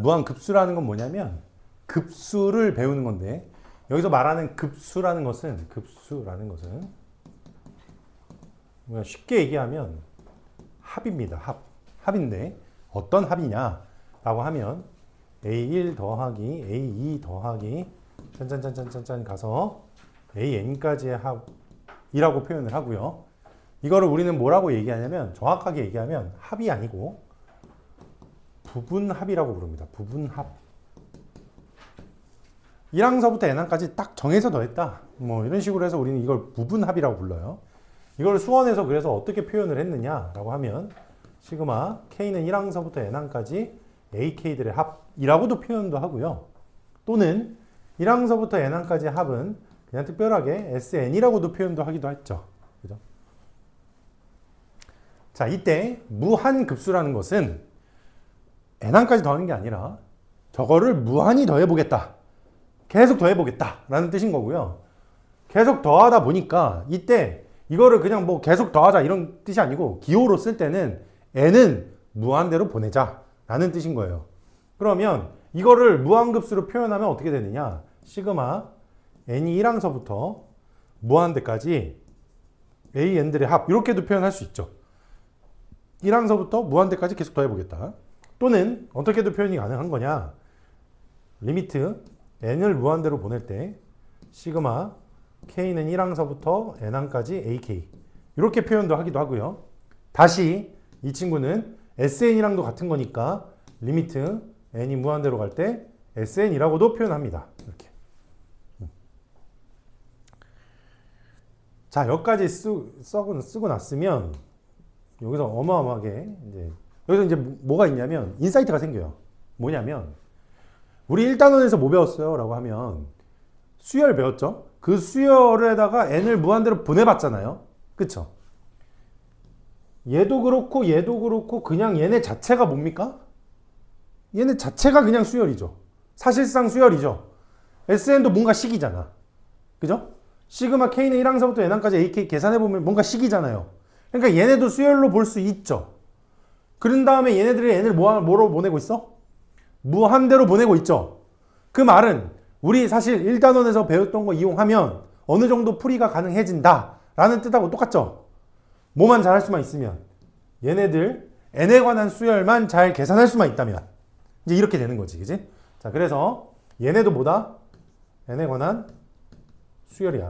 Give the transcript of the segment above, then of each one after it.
무한급수라는 건 뭐냐면 급수를 배우는 건데, 여기서 말하는 급수라는 것은 쉽게 얘기하면 합입니다. 합인데 어떤 합이냐라고 하면 A1 더하기 A2 더하기 짠짠짠짠짠 가서 AN까지의 합이라고 표현을 하고요. 이거를 우리는 뭐라고 얘기하냐면, 정확하게 얘기하면 합이 아니고 부분합이라고 부릅니다. 부분합. 1항서부터 n항까지 딱 정해서 더했다, 뭐 이런 식으로 해서 우리는 이걸 부분합이라고 불러요. 이걸 수원에서 그래서 어떻게 표현을 했느냐라고 하면 시그마 k는 1항서부터 n항까지 ak들의 합이라고도 표현도 하고요. 또는 1항서부터 n항까지 합은 그냥 특별하게 sn이라고도 표현도 하기도 했죠. 그죠? 자, 이때 무한급수라는 것은 n항까지 더하는 게 아니라 저거를 무한히 더해보겠다, 계속 더해보겠다 라는 뜻인 거고요. 계속 더하다 보니까 이때 이거를 그냥 뭐 계속 더하자 이런 뜻이 아니고, 기호로 쓸 때는 n은 무한대로 보내자 라는 뜻인 거예요. 그러면 이거를 무한급수로 표현하면 어떻게 되느냐, 시그마 n이 1항서부터 무한대까지 an들의 합, 이렇게도 표현할 수 있죠. 1항서부터 무한대까지 계속 더해보겠다. 또는 어떻게도 표현이 가능한 거냐, 리미트 n을 무한대로 보낼 때 시그마 k는 1항서부터 n항까지 ak, 이렇게 표현도 하기도 하고요. 다시 이 친구는 sn이랑도 같은 거니까 리미트 n이 무한대로 갈 때 sn이라고도 표현합니다. 이렇게. 자, 여기까지 쓰고 났으면 여기서 어마어마하게 여기서 이제 뭐가 있냐면 인사이트가 생겨요. 뭐냐면, 우리 1단원에서 뭐 배웠어요? 라고 하면 수열 배웠죠? 그 수열에다가 n을 무한대로 보내봤잖아요. 그쵸? 얘도 그렇고 얘도 그렇고 그냥 얘네 자체가 뭡니까? 얘네 자체가 그냥 수열이죠. 사실상 수열이죠. SN도 뭔가 식이잖아. 그죠? 시그마 K는 1항서부터 n항까지 AK 계산해보면 뭔가 식이잖아요. 그러니까 얘네도 수열로 볼 수 있죠. 그런 다음에 얘네들이 n을 뭐로 보내고 있어? 무한대로 보내고 있죠. 그 말은 우리 사실 1단원에서 배웠던 거 이용하면 어느 정도 풀이가 가능해진다 라는 뜻하고 똑같죠. 뭐만 잘할 수만 있으면, 얘네들 n에 관한 수열만 잘 계산할 수만 있다면 이제 이렇게 되는 거지. 그지? 자, 그래서 얘네도 뭐다? n에 관한 수열이야.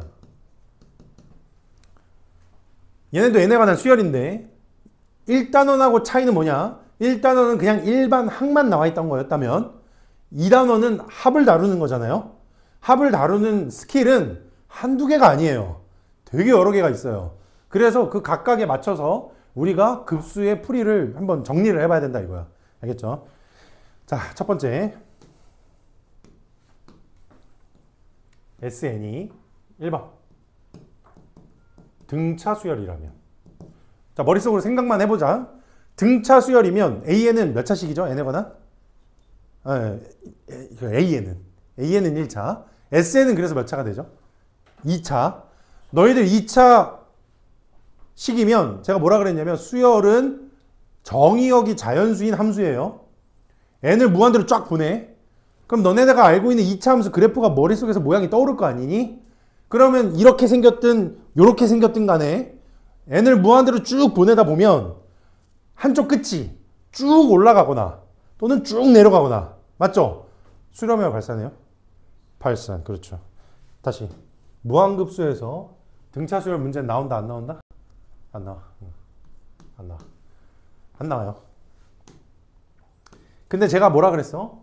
얘네도 n에 관한 수열인데 1단원하고 차이는 뭐냐? 1단원은 그냥 일반 항만 나와 있던 거였다면 2단원은 합을 다루는 거잖아요. 합을 다루는 스킬은 한두 개가 아니에요. 되게 여러 개가 있어요. 그래서 그 각각에 맞춰서 우리가 급수의 풀이를 한번 정리를 해봐야 된다 이거야. 알겠죠? 자, 첫 번째 SN이 1번 등차 수열이라면, 자, 머릿속으로 생각만 해보자. 등차 수열이면 AN은 몇 차식이죠? n에 관한? AN은 1차, SN은 그래서 몇 차가 되죠? 2차. 너희들 2차 식이면 제가 뭐라 그랬냐면, 수열은 정의역이 자연수인 함수예요. n을 무한대로 쫙 보내. 그럼 너네가 알고 있는 2차 함수 그래프가 머릿속에서 모양이 떠오를 거 아니니? 그러면 이렇게 생겼든 요렇게 생겼든 간에 n을 무한대로 쭉 보내다 보면 한쪽 끝이 쭉 올라가거나 또는 쭉 내려가거나, 맞죠? 수렴회가 발산해요? 발산, 그렇죠. 다시 무한급수에서 등차 수열 문제 나온다 안 나온다? 안 나와. 안 나와. 안 나와요. 근데 제가 뭐라 그랬어?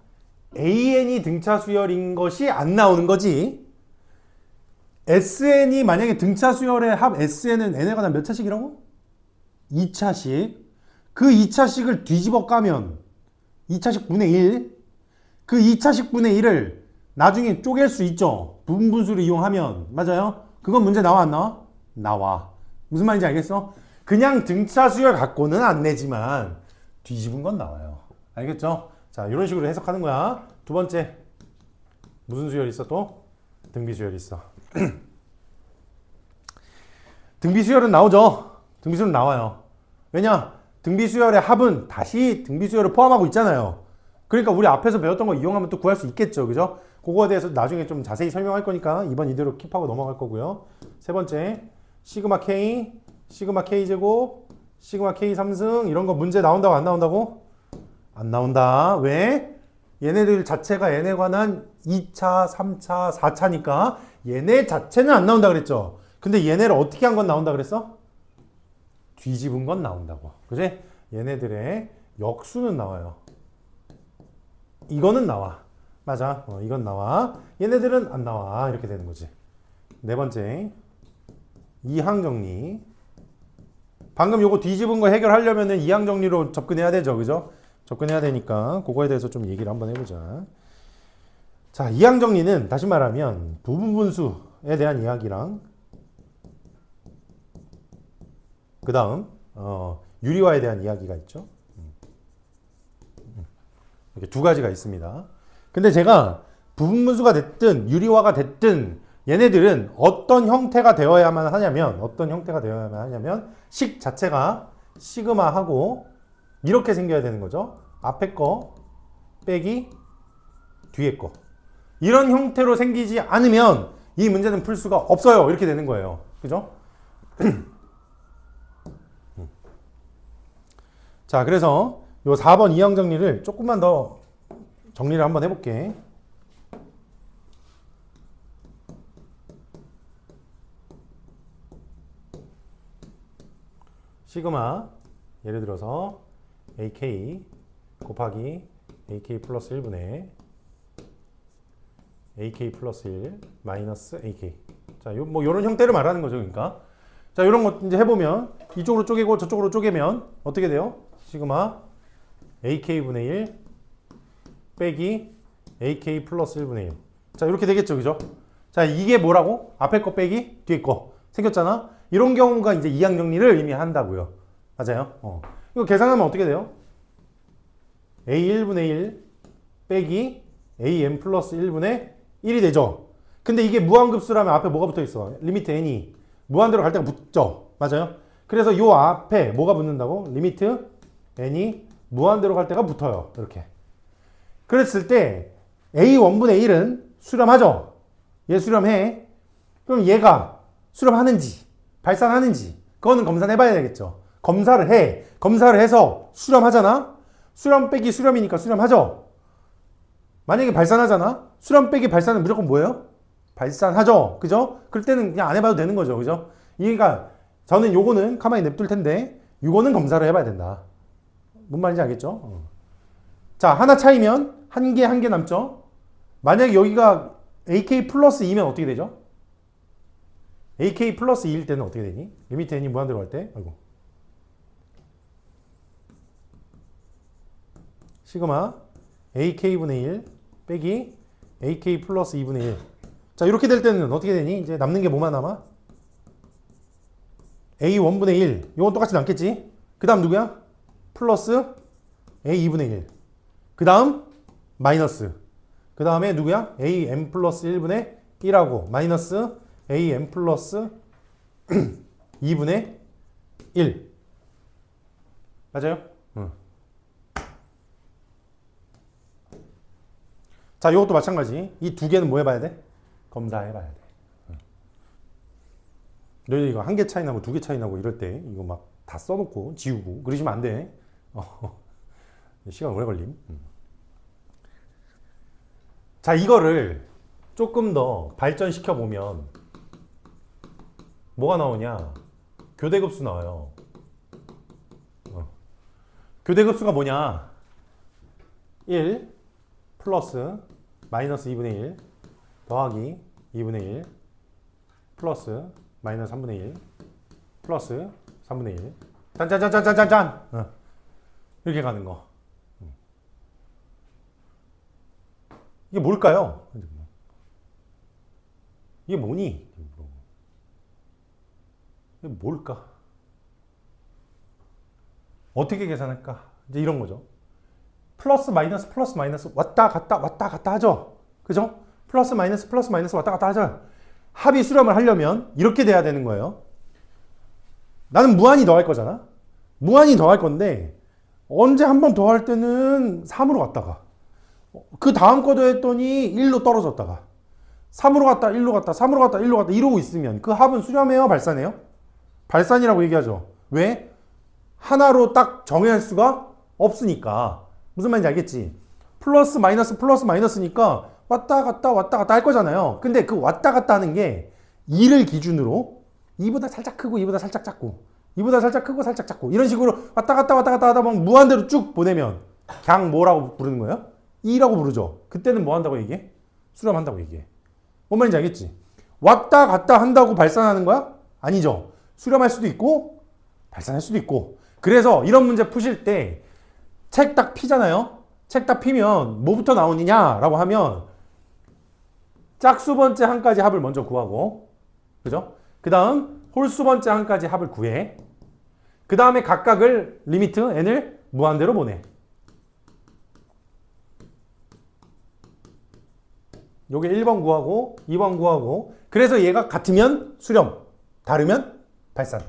AN이 등차 수열인 것이 안 나오는 거지. SN이 만약에 등차 수열의 합 SN은 n에 관한 몇 차식이라고? 2차식. 그 2차식을 뒤집어 까면 2차식 분의 1. 그 2차식 분의 1을 나중에 쪼갤 수 있죠. 부분분수를 이용하면. 맞아요? 그건 문제 나와 안 나와? 나와. 무슨 말인지 알겠어? 그냥 등차 수열 갖고는 안 내지만 뒤집은 건 나와요. 알겠죠? 자, 이런 식으로 해석하는 거야. 두 번째, 무슨 수열이 있어 또? 등비 수열이 있어. 등비 수열은 나오죠. 등비 수열은 나와요. 왜냐? 등비 수열의 합은 다시 등비 수열을 포함하고 있잖아요. 그러니까 우리 앞에서 배웠던 거 이용하면 또 구할 수 있겠죠. 그죠? 그거에 대해서 나중에 좀 자세히 설명할 거니까 이번 이대로 킵하고 넘어갈 거고요. 세 번째, 시그마 K, 시그마 K 제곱, 시그마 K 3승 이런 거 문제 나온다고 안 나온다고? 안 나온다. 왜? 얘네들 자체가 얘네 관한 2차, 3차, 4차니까 얘네 자체는 안 나온다 그랬죠. 근데 얘네를 어떻게 한 건 나온다 그랬어? 뒤집은 건 나온다고. 그지? 얘네들의 역수는 나와요. 이거는 나와. 맞아. 이건 나와. 얘네들은 안 나와. 이렇게 되는 거지. 네 번째. 이항 정리. 방금 요거 뒤집은 거 해결하려면은 이항 정리로 접근해야 되죠. 그죠? 접근해야 되니까 그거에 대해서 좀 얘기를 한번 해보자. 자, 이항 정리는 다시 말하면 부분분수에 대한 이야기랑 그 다음 유리화에 대한 이야기가 있죠. 이렇게 두 가지가 있습니다. 근데 제가 부분분수가 됐든 유리화가 됐든 얘네들은 어떤 형태가 되어야만 하냐면 식 자체가 시그마하고 이렇게 생겨야 되는 거죠. 앞에 거 빼기 뒤에 거. 이런 형태로 생기지 않으면 이 문제는 풀 수가 없어요. 이렇게 되는 거예요. 그죠? 자, 그래서 요 4번 이항 정리를 조금만 더 정리를 한번 해볼게. 시그마 예를 들어서 AK 곱하기 AK 플러스 1분의 AK 플러스 1 마이너스 AK. 자, 뭐 요런 형태를 말하는 거죠. 그러니까. 자, 요런 거 이제 해보면 이쪽으로 쪼개고 저쪽으로 쪼개면 어떻게 돼요? 시그마 AK분의 1 빼기 AK 플러스 1분의 1. 자, 이렇게 되겠죠. 그죠? 자, 이게 뭐라고? 앞에 거 빼기 뒤에 거 생겼잖아. 이런 경우가 이제 이항 정리를 이미 한다고요. 맞아요? 이거 계산하면 어떻게 돼요? A1분의 1 빼기 AM 플러스 1분의 1이 되죠. 근데 이게 무한급수라면 앞에 뭐가 붙어 있어? 리미트 n이 무한대로 갈 때가 붙죠. 맞아요? 그래서 요 앞에 뭐가 붙는다고? 리미트 n이 무한대로 갈 때가 붙어요. 이렇게. 그랬을 때 A1분의 1은 수렴하죠. 얘 수렴해. 그럼 얘가 수렴하는지 발산하는지 그거는 검사해 봐야 되겠죠. 검사를 해. 검사를 해서 수렴하잖아. 수렴 빼기 수렴이니까 수렴하죠. 만약에 발산하잖아. 수렴 빼기 발산은 무조건 뭐예요? 발산하죠. 그죠? 그럴 때는 그냥 안 해봐도 되는 거죠. 그죠? 그러니까 저는 요거는 가만히 냅둘 텐데 요거는 검사를 해봐야 된다. 뭔 말인지 알겠죠? 자, 하나 차이면 한 개 남죠? 만약에 여기가 AK 플러스 2면 어떻게 되죠? AK 플러스 2일 때는 어떻게 되니? 리미트 n이 무한대로 갈 때? 아이고. 시그마 AK분의 1 빼기 AK 플러스 2분의 1. 자, 이렇게 될 때는 어떻게 되니? 이제 남는 게 뭐만 남아? A1분의 1. 이건 똑같이 남겠지? 그 다음 누구야? 플러스 A2분의 1. 그 다음 마이너스. 그 다음에 누구야? AM 플러스 1분의 1하고 마이너스 AM 플러스 2분의 1. 맞아요? 응. 자, 이것도 마찬가지. 이 두 개는 뭐 해봐야 돼? 검사해봐야 돼. 너희 이거 한 개 차이 나고 두 개 차이 나고 이럴 때 이거 막 다 써놓고 지우고 그러시면 안 돼. 시간 오래 걸림. 자, 이거를 조금 더 발전시켜 보면 뭐가 나오냐? 교대급수 나와요. 교대급수가 뭐냐? 1 플러스 마이너스 2분의 1 더하기 2분의 1 플러스 마이너스 3분의 1 플러스 3분의 1 짠짠짠짠짠짠 이렇게 가는 거. 이게 뭘까요? 이게 뭐니? 이게 뭘까? 어떻게 계산할까? 이제 이런 거죠. 플러스 마이너스 왔다 갔다 하죠. 그죠? 플러스 마이너스 왔다 갔다 하죠. 합이 수렴을 하려면 이렇게 돼야 되는 거예요. 나는 무한히 더할 거잖아. 무한히 더할 건데 언제 한 번 더 할 때는 3으로 갔다가 그 다음 거도 했더니 1로 떨어졌다가 3으로 갔다 1로 갔다 3으로 갔다 1로 갔다 이러고 있으면 그 합은 수렴해요 발산해요? 발산이라고 얘기하죠. 왜? 하나로 딱 정의할 수가 없으니까. 무슨 말인지 알겠지? 플러스 마이너스니까 왔다 갔다 할 거잖아요. 근데 그 왔다 갔다 하는 게 2를 기준으로 2보다 살짝 크고 2보다 살짝 작고 2보다 살짝 크고 살짝 작고 이런 식으로 왔다 갔다 하다 보면 무한대로 쭉 보내면 그냥 뭐라고 부르는 거예요? 2라고 부르죠. 그때는 뭐 한다고 얘기해? 수렴한다고 얘기해. 뭔 말인지 알겠지? 왔다 갔다 한다고 발산하는 거야? 아니죠. 수렴할 수도 있고 발산할 수도 있고. 그래서 이런 문제 푸실 때 책 딱 피잖아요. 책 딱 피면 뭐부터 나오느냐라고 하면 짝수 번째 한까지 합을 먼저 구하고, 그죠? 그 다음 홀수 번째 한까지 합을 구해. 그 다음에 각각을 리미트 n을 무한대로 보내. 요게 1번 구하고 2번 구하고, 그래서 얘가 같으면 수렴, 다르면 발산.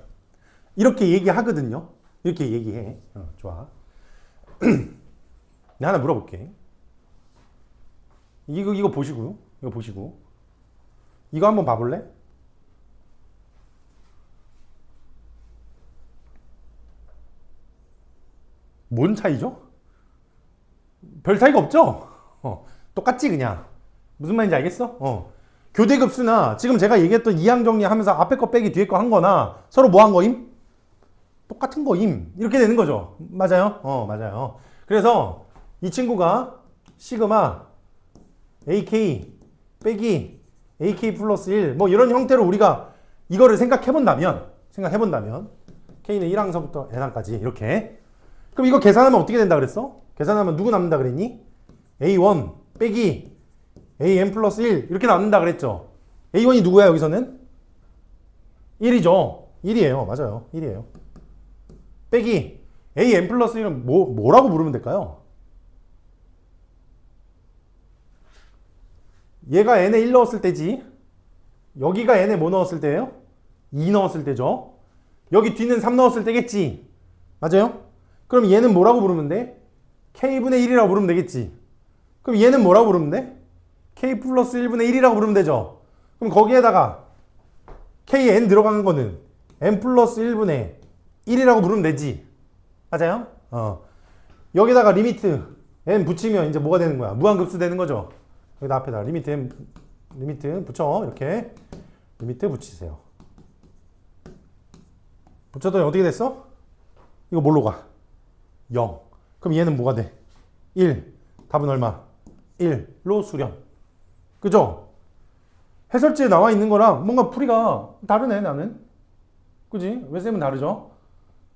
이렇게 얘기하거든요. 이렇게 얘기해. 좋아. 내가 하나 물어볼게. 이거 보시고요. 이거 보시고. 이거 한번 봐볼래? 뭔 차이죠? 별 차이가 없죠? 똑같지 그냥. 무슨 말인지 알겠어? 교대급수나 지금 제가 얘기했던 이항 정리하면서 앞에 거 빼기 뒤에 거 한 거나 서로 뭐 한 거임? 똑같은 거임. 이렇게 되는 거죠. 맞아요? 맞아요. 그래서 이 친구가 시그마 AK 빼기 AK 플러스 1 뭐 이런 형태로 우리가 이거를 생각해본다면 K는 1항서부터 N항까지 이렇게. 그럼 이거 계산하면 어떻게 된다 그랬어? 계산하면 누구 남는다 그랬니? A1 빼기 AN 플러스 1 이렇게 남는다 그랬죠. A1이 누구야 여기서는? 1이죠. 1이에요. 맞아요. 1이에요. 빼기 AN 플러스 1은 뭐라고 부르면 될까요? 얘가 n에 1 넣었을 때지. 여기가 n에 뭐 넣었을 때예요? 2 넣었을 때죠. 여기 뒤는 3 넣었을 때겠지. 맞아요? 그럼 얘는 뭐라고 부르면 돼? k분의 1이라고 부르면 되겠지. 그럼 얘는 뭐라고 부르면 돼? k 플러스 1분의 1이라고 부르면 되죠. 그럼 거기에다가 kn 들어가는 거는 n 플러스 1분의 1이라고 부르면 되지. 맞아요? 여기다가 리미트 n 붙이면 이제 뭐가 되는 거야? 무한급수 되는 거죠. 여기다 앞에다 리미트 붙여. 이렇게 리미트 붙이세요. 붙였더니 어떻게 됐어? 이거 뭘로 가? 0. 그럼 얘는 뭐가 돼? 1. 답은 얼마? 1로 수렴. 그죠? 해설지에 나와 있는 거랑 뭔가 풀이가 다르네 나는. 그지? 왜 쌤은 다르죠?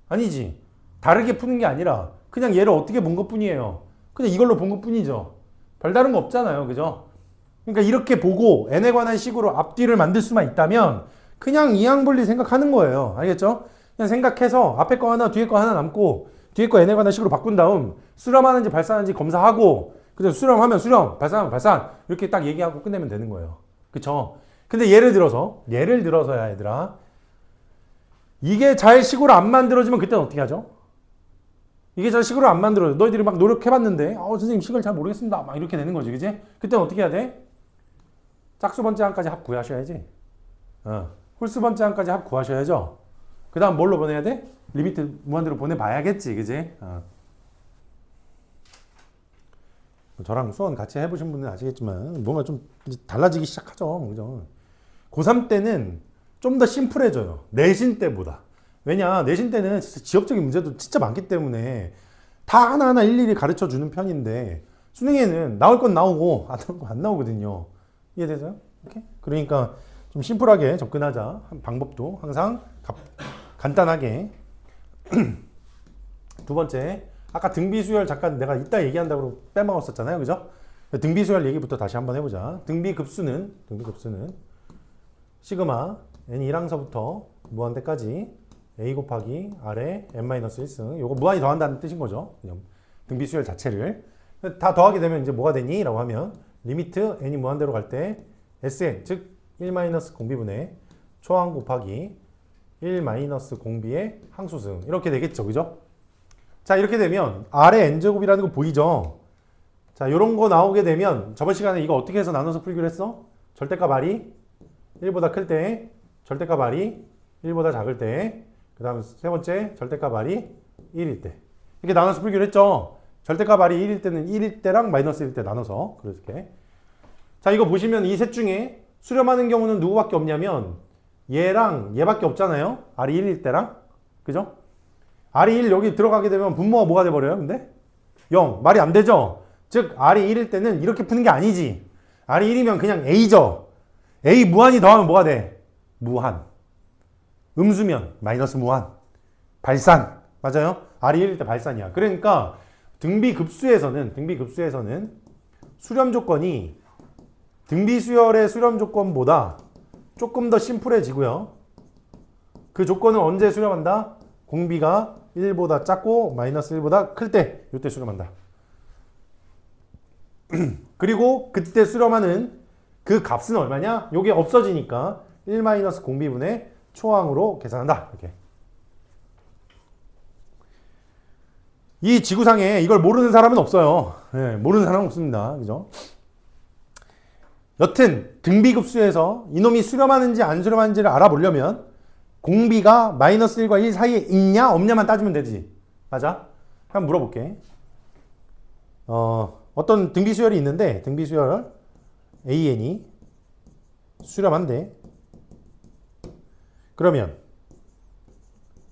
아니지. 다르게 푸는 게 아니라 그냥 얘를 어떻게 본 것 뿐이에요. 그냥 이걸로 본 것 뿐이죠. 별다른 거 없잖아요. 그죠? 그러니까 이렇게 보고 n에 관한 식으로 앞뒤를 만들 수만 있다면 그냥 이항분리 생각하는 거예요. 알겠죠? 그냥 생각해서 앞에 거 하나 뒤에 거 하나 남고 뒤에 거 n에 관한 식으로 바꾼 다음 수렴하는지 발산하는지 검사하고 그냥 수렴하면 수렴, 발산하면 발산 이렇게 딱 얘기하고 끝내면 되는 거예요. 그쵸? 근데 예를 들어서야 얘들아 이게 잘 식으로 안 만들어지면 그때는 어떻게 하죠? 이게 잘 식으로 안 만들어져. 너희들이 막 노력해봤는데 선생님 식을 잘 모르겠습니다. 막 이렇게 되는 거지. 그지? 그때는 어떻게 해야 돼? 짝수 번째 항까지 합 구하셔야지. 홀수 번째 항까지 합 구하셔야죠. 그 다음 뭘로 보내야 돼? 리미트 무한대로 보내봐야겠지. 그지? 저랑 수원 같이 해보신 분은 아시겠지만 뭔가 좀 달라지기 시작하죠. 그죠? 고3 때는 좀 더 심플해져요. 내신 때보다. 왜냐? 내신 때는 진짜 지역적인 문제도 진짜 많기 때문에 다 하나하나 일일이 가르쳐 주는 편인데 수능에는 나올 건 나오고 안 나올 건 안 나오거든요. 이해되세요? 이렇게? 그러니까 좀 심플하게 접근하자. 방법도 항상 간단하게. 두 번째, 아까 등비수열 잠깐 내가 이따 얘기한다고 빼먹었었잖아요. 그죠? 등비수열 얘기부터 다시 한번 해보자. 등비급수는 시그마 n 1항서부터 무한대까지 a 곱하기 r에 n-1승 요거 무한히 더한다는 뜻인 거죠. 그냥 등비수열 자체를 다 더하게 되면 이제 뭐가 되니? 라고 하면 리미트 n이 무한대로 갈 때 sn 즉 1-공비분의 초항 곱하기 1-공비의 항수승 이렇게 되겠죠. 그죠? 자 이렇게 되면 r의 n제곱이라는 거 보이죠? 자, 요런 거 나오게 되면 저번 시간에 이거 어떻게 해서 나눠서 풀기로 했어? 절대값 R이 1보다 클 때, 절대값 R이 1보다 작을 때, 그 다음 세 번째 절대값 R이 1일 때. 이렇게 나눠서 풀기로 했죠? 절대값 R이 1일 때는 1일 때랑 마이너스 1일 때 나눠서 그렇게. 자, 이거 보시면 이 셋 중에 수렴하는 경우는 누구밖에 없냐면 얘랑 얘밖에 없잖아요. R이 1일 때랑. 그죠? R이 1 여기 들어가게 되면 분모가 뭐가 돼버려요? 근데 0. 말이 안 되죠? 즉 R이 1일 때는 이렇게 푸는 게 아니지. R이 1이면 그냥 A죠. A 무한이 더하면 뭐가 돼? 무한. 음수면 마이너스 무한. 발산. 맞아요? R이 1일 때 발산이야. 그러니까 등비급수에서는 수렴 조건이 등비수열의 수렴 조건보다 조금 더 심플해지고요. 그 조건은 언제 수렴한다? 공비가 1보다 작고 마이너스 1보다 클 때, 이때 수렴한다. 그리고 그때 수렴하는 그 값은 얼마냐? 요게 없어지니까 1 마이너스 공비분의 초항으로 계산한다. 이렇게. 이 지구상에 이걸 모르는 사람은 없어요. 네, 모르는 사람은 없습니다. 그죠? 여튼 등비급수에서 이놈이 수렴하는지 안 수렴하는지를 알아보려면 공비가 마이너스 1과 1 사이에 있냐 없냐만 따지면 되지. 맞아? 한번 물어볼게. 어떤 등비수열이 있는데 등비수열 AN이 수렴한대. 그러면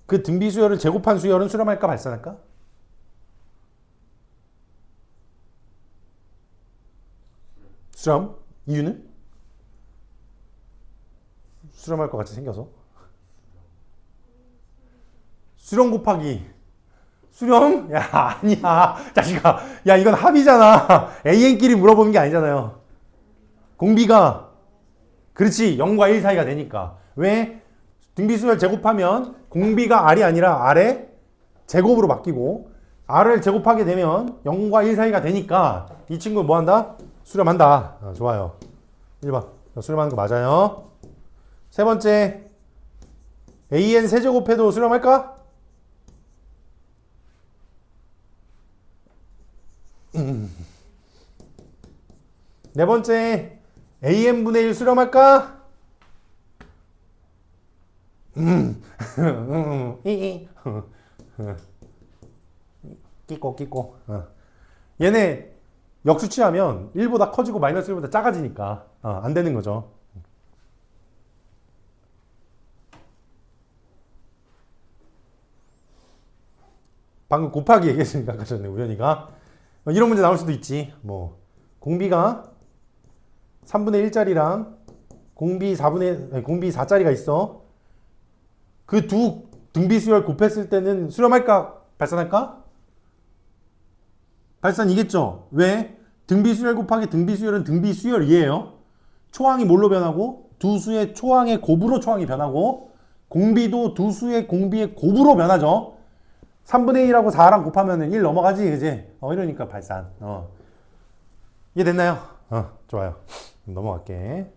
그 등비수열을 제곱한 수열은 수렴할까 발산할까? 수렴. 이유는? 수렴할 것 같이 생겨서. 수렴 곱하기 수렴? 야, 아니야. 자식아. 야, 이건 합이잖아. AN끼리 물어보는 게 아니잖아요. 공비가 그렇지. 0과 1 사이가 되니까. 왜? 등비수열 제곱하면 공비가 R이 아니라 R의 제곱으로 바뀌고 R을 제곱하게 되면 0과 1 사이가 되니까 이 친구 뭐 한다? 수렴한다. 좋아요. 1번. 수렴하는 거 맞아요. 세 번째. AN 세제곱해도 수렴할까? 네 번째. AN분의 1 수렴할까? 끼꼬. 얘네 역수치하면 1보다 커지고 마이너스 1보다 작아지니까 안 되는 거죠. 방금 곱하기 얘기했으니까 아까 전에 우연히가 이런 문제 나올 수도 있지. 뭐 공비가 3분의 1짜리랑 공비 4짜리가 있어. 그 두 등비수열 곱했을 때는 수렴할까 발산할까? 발산이겠죠. 왜? 등비수열 곱하기 등비수열은 등비수열이에요. 초항이 뭘로 변하고? 두 수의 초항의 곱으로 초항이 변하고 공비도 두 수의 공비의 곱으로 변하죠. 3분의 1하고 4랑 곱하면 1 넘어가지. 그지? 이러니까 발산. 이해됐나요? 좋아요. 넘어갈게.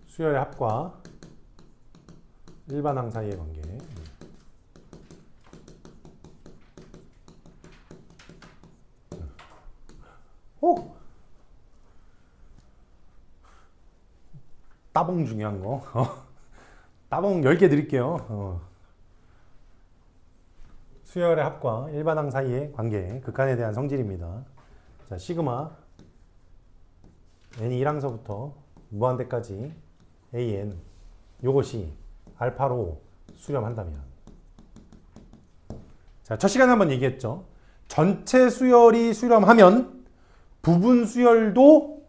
수열의 합과 일반항 사이의 관계. 오! 따봉 중요한 거. 따봉 10개 드릴게요. 수열의 합과 일반항 사이의 관계, 극한에 대한 성질입니다. 자, 시그마 n이 1항서부터 무한대까지 an 요것이 알파로 수렴한다면, 자, 첫 시간에 한번 얘기했죠. 전체 수열이 수렴하면 부분 수열도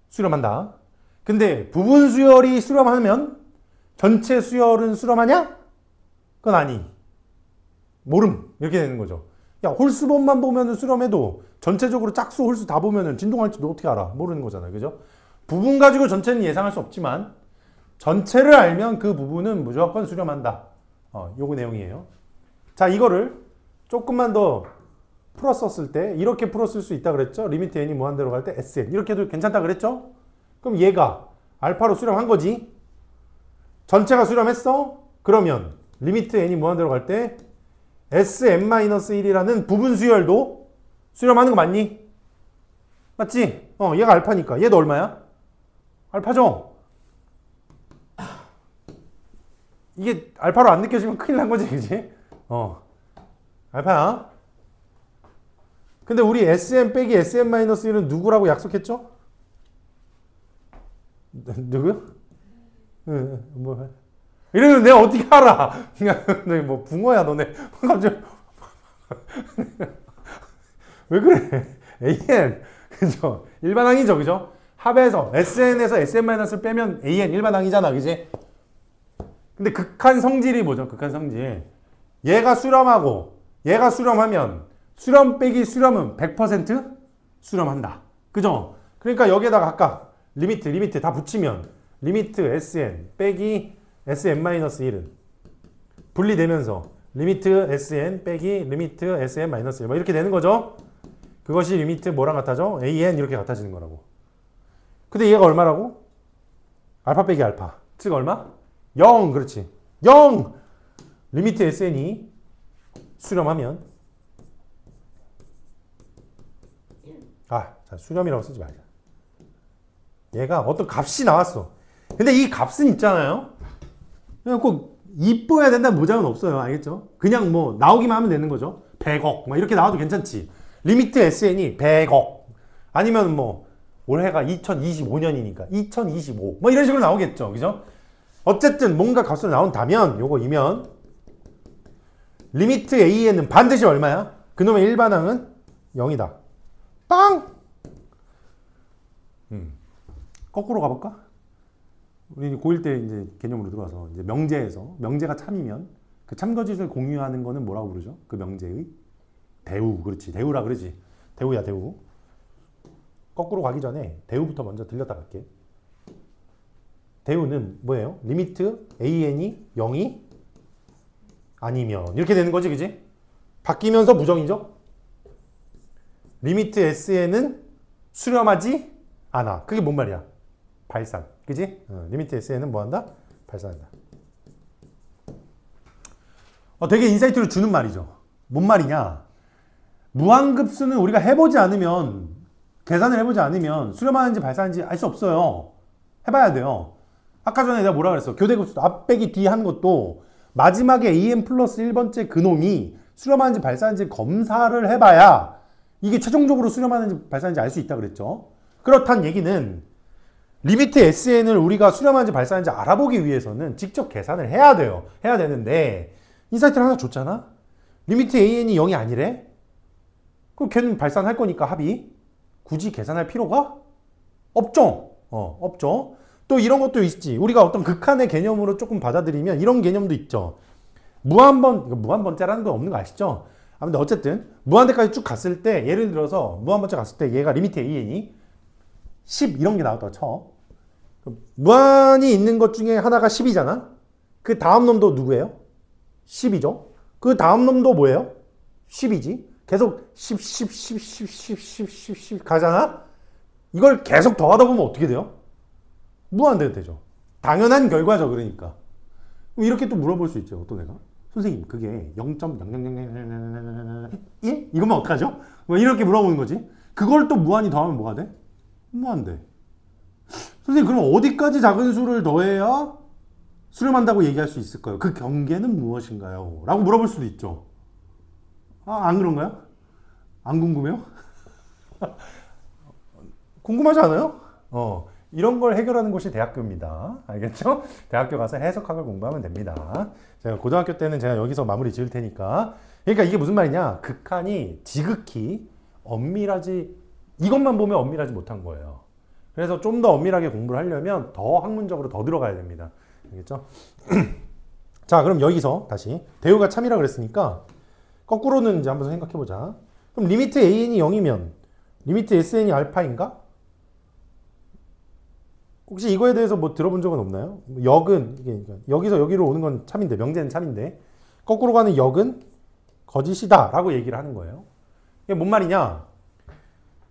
수렴한다. 근데 부분 수열이 수렴하면 전체 수열은 수렴하냐? 그건 아니. 모름. 이렇게 되는 거죠. 야, 홀수범만 보면 수렴해도 전체적으로 짝수 홀수 다 보면 진동할지 너 어떻게 알아? 모르는 거잖아요. 그죠? 부분 가지고 전체는 예상할 수 없지만 전체를 알면 그 부분은 무조건 수렴한다. 요거 내용이에요. 자, 이거를 조금만 더 풀었었을 때 이렇게 풀었을 수 있다 그랬죠? 리미트 n이 무한대로 갈 때 Sn 이렇게 해도 괜찮다 그랬죠? 그럼 얘가 알파로 수렴한 거지. 전체가 수렴했어? 그러면 리미트 n이 무한대로 갈 때 Sn-1이라는 부분 수열도 수렴하는 거 맞니? 맞지? 얘가 알파니까. 얘도 얼마야? 알파죠? 이게 알파로 안 느껴지면 큰일 난 거지, 그지? 알파야. 근데 우리 Sn 빼기 Sn-1은 누구라고 약속했죠? 누구요? 뭐. 이러면 내가 어떻게 알아? 너네 뭐 붕어야, 너네. 갑자기. 왜 그래? AN. 그죠? 일반항이죠, 그죠? 합에서, SN에서 SN-을 빼면 AN 일반항이잖아, 그지? 근데 극한 성질이 뭐죠? 극한 성질. 얘가 수렴하고, 얘가 수렴하면, 수렴 빼기 수렴은 100% 수렴한다. 그죠? 그러니까 여기에다가 각각 리미트 다 붙이면, 리미트 SN 빼기 SN-1은 분리되면서, 리미트 SN 빼기 리미트 SN-1 뭐 이렇게 되는 거죠? 그것이 리미트 뭐랑 같아져? AN 이렇게 같아지는 거라고. 근데 얘가 얼마라고? 알파 빼기 알파. 즉 얼마? 0. 그렇지. 0! 리미트 SN이 수렴하면 자, 수렴이라고 쓰지 말자. 얘가 어떤 값이 나왔어. 근데 이 값은 있잖아요. 그냥 꼭 이뻐야 된다는 보장은 없어요. 알겠죠? 그냥 뭐 나오기만 하면 되는 거죠. 100억 막 이렇게 나와도 괜찮지. 리미트 SN이 100억 아니면 뭐 올해가 2025년이니까 2025 뭐 이런 식으로 나오겠죠. 그죠? 어쨌든 뭔가 값으로 나온다면 요거이면 리미트 AN은 반드시 얼마야? 그놈의 일반항은 0이다. 빵! 거꾸로 가볼까? 우리 고1 때 이제 개념으로 들어와서 이제 명제가 참이면 그 참거짓을 공유하는 거는 뭐라고 부르죠? 그 명제의 대우. 그렇지. 대우라 그러지. 대우야, 대우. 거꾸로 가기 전에 대우부터 먼저 들렸다 갈게. 대우는 뭐예요? 리미트 AN이 0이 아니면 이렇게 되는 거지, 그지? 바뀌면서 부정이죠? 리미트 SN은 수렴하지 않아. 그게 뭔 말이야? 발산. 그지? 리미트 SN은 뭐 한다? 발산한다. 되게 인사이트를 주는 말이죠. 뭔 말이냐? 무한급수는 우리가 해보지 않으면, 계산을 해보지 않으면 수렴하는지 발산하는지 알 수 없어요. 해봐야 돼요. 아까 전에 내가 뭐라 그랬어? 교대급수 앞 빼기 뒤 하는 것도 마지막에 AN 플러스 1번째 그놈이 수렴하는지 발산하는지 검사를 해봐야 이게 최종적으로 수렴하는지 발산하는지 알 수 있다 그랬죠. 그렇단 얘기는 리미트 SN을 우리가 수렴하는지 발산하는지 알아보기 위해서는 직접 계산을 해야 돼요. 해야 되는데 인사이트를 하나 줬잖아? 리미트 AN이 0이 아니래? 그럼 걔는 발산할 거니까 합이 굳이 계산할 필요가 없죠. 없죠. 또 이런 것도 있지. 우리가 어떤 극한의 개념으로 조금 받아들이면 이런 개념도 있죠. 무한번째라는 건 없는 거 아시죠? 근데 어쨌든 무한대까지 쭉 갔을 때 예를 들어서 무한번째 갔을 때 얘가 리미트 AN이 10 이런 게 나왔다고 쳐. 무한이 있는 것 중에 하나가 10이잖아. 그 다음 놈도 누구예요? 10이죠. 그 다음 놈도 뭐예요? 10이지. 계속 10, 10, 10, 10, 10, 10, 10, 10 가잖아? 이걸 계속 더하다 보면 어떻게 돼요? 무한대가 되죠. 당연한 결과죠, 그러니까. 이렇게 또 물어볼 수 있죠, 또 내가. 선생님, 그게 0.0001? 이것만 어떡하죠? 뭐 이렇게 물어보는 거지. 그걸 또 무한히 더하면 뭐가 돼? 무한대. 선생님, 그럼 어디까지 작은 수를 더해야 수렴한다고 얘기할 수 있을까요? 그 경계는 무엇인가요? 라고 물어볼 수도 있죠. 안 그런가요? 안 궁금해요? 궁금하지 않아요? 이런 걸 해결하는 곳이 대학교입니다. 알겠죠? 대학교 가서 해석학을 공부하면 됩니다. 제가 고등학교 때는 제가 여기서 마무리 지을 테니까. 그러니까 이게 무슨 말이냐? 극한이 지극히 엄밀하지, 이것만 보면 엄밀하지 못한 거예요. 그래서 좀 더 엄밀하게 공부를 하려면 더 학문적으로 더 들어가야 됩니다. 알겠죠? 자, 그럼 여기서 다시 대우가 참이라 그랬으니까 거꾸로는 이제 한번 생각해 보자. 그럼 리미트 AN이 0이면 리미트 SN이 알파인가? 혹시 이거에 대해서 뭐 들어본 적은 없나요? 역은 이게 여기서 여기로 오는 건 참인데, 명제는 참인데 거꾸로 가는 역은 거짓이다 라고 얘기를 하는 거예요. 이게 뭔 말이냐?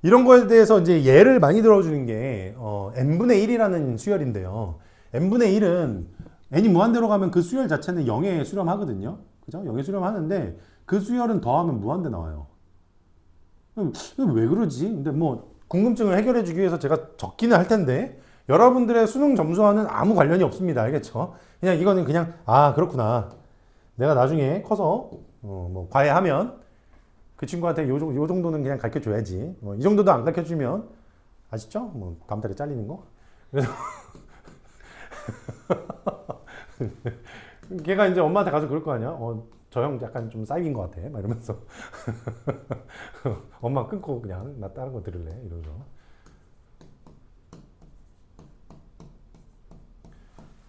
이런 거에 대해서 이제 예를 많이 들어주는 게 n분의 1이라는 수열인데요. n분의 1은 n이 무한대로 가면 그 수열 자체는 0에 수렴하거든요. 그죠? 0에 수렴하는데 그 수열은 더하면 무한대 나와요. 왜 그러지? 근데 뭐 궁금증을 해결해 주기 위해서 제가 적기는 할 텐데 여러분들의 수능 점수와는 아무 관련이 없습니다. 알겠죠? 그냥 이거는 그냥 아 그렇구나. 내가 나중에 커서 뭐 과외하면 그 친구한테 요 정도는 그냥 가르쳐 줘야지. 이 정도도 안 가르쳐 주면 아시죠? 뭐 다음 달에 잘리는 거. 그래서 걔가 이제 엄마한테 가서 그럴 거 아니야. 저 형 약간 좀 쌓인 것 같아. 막 이러면서 엄마 끊고 그냥 나 다른 거 들을래 이러죠.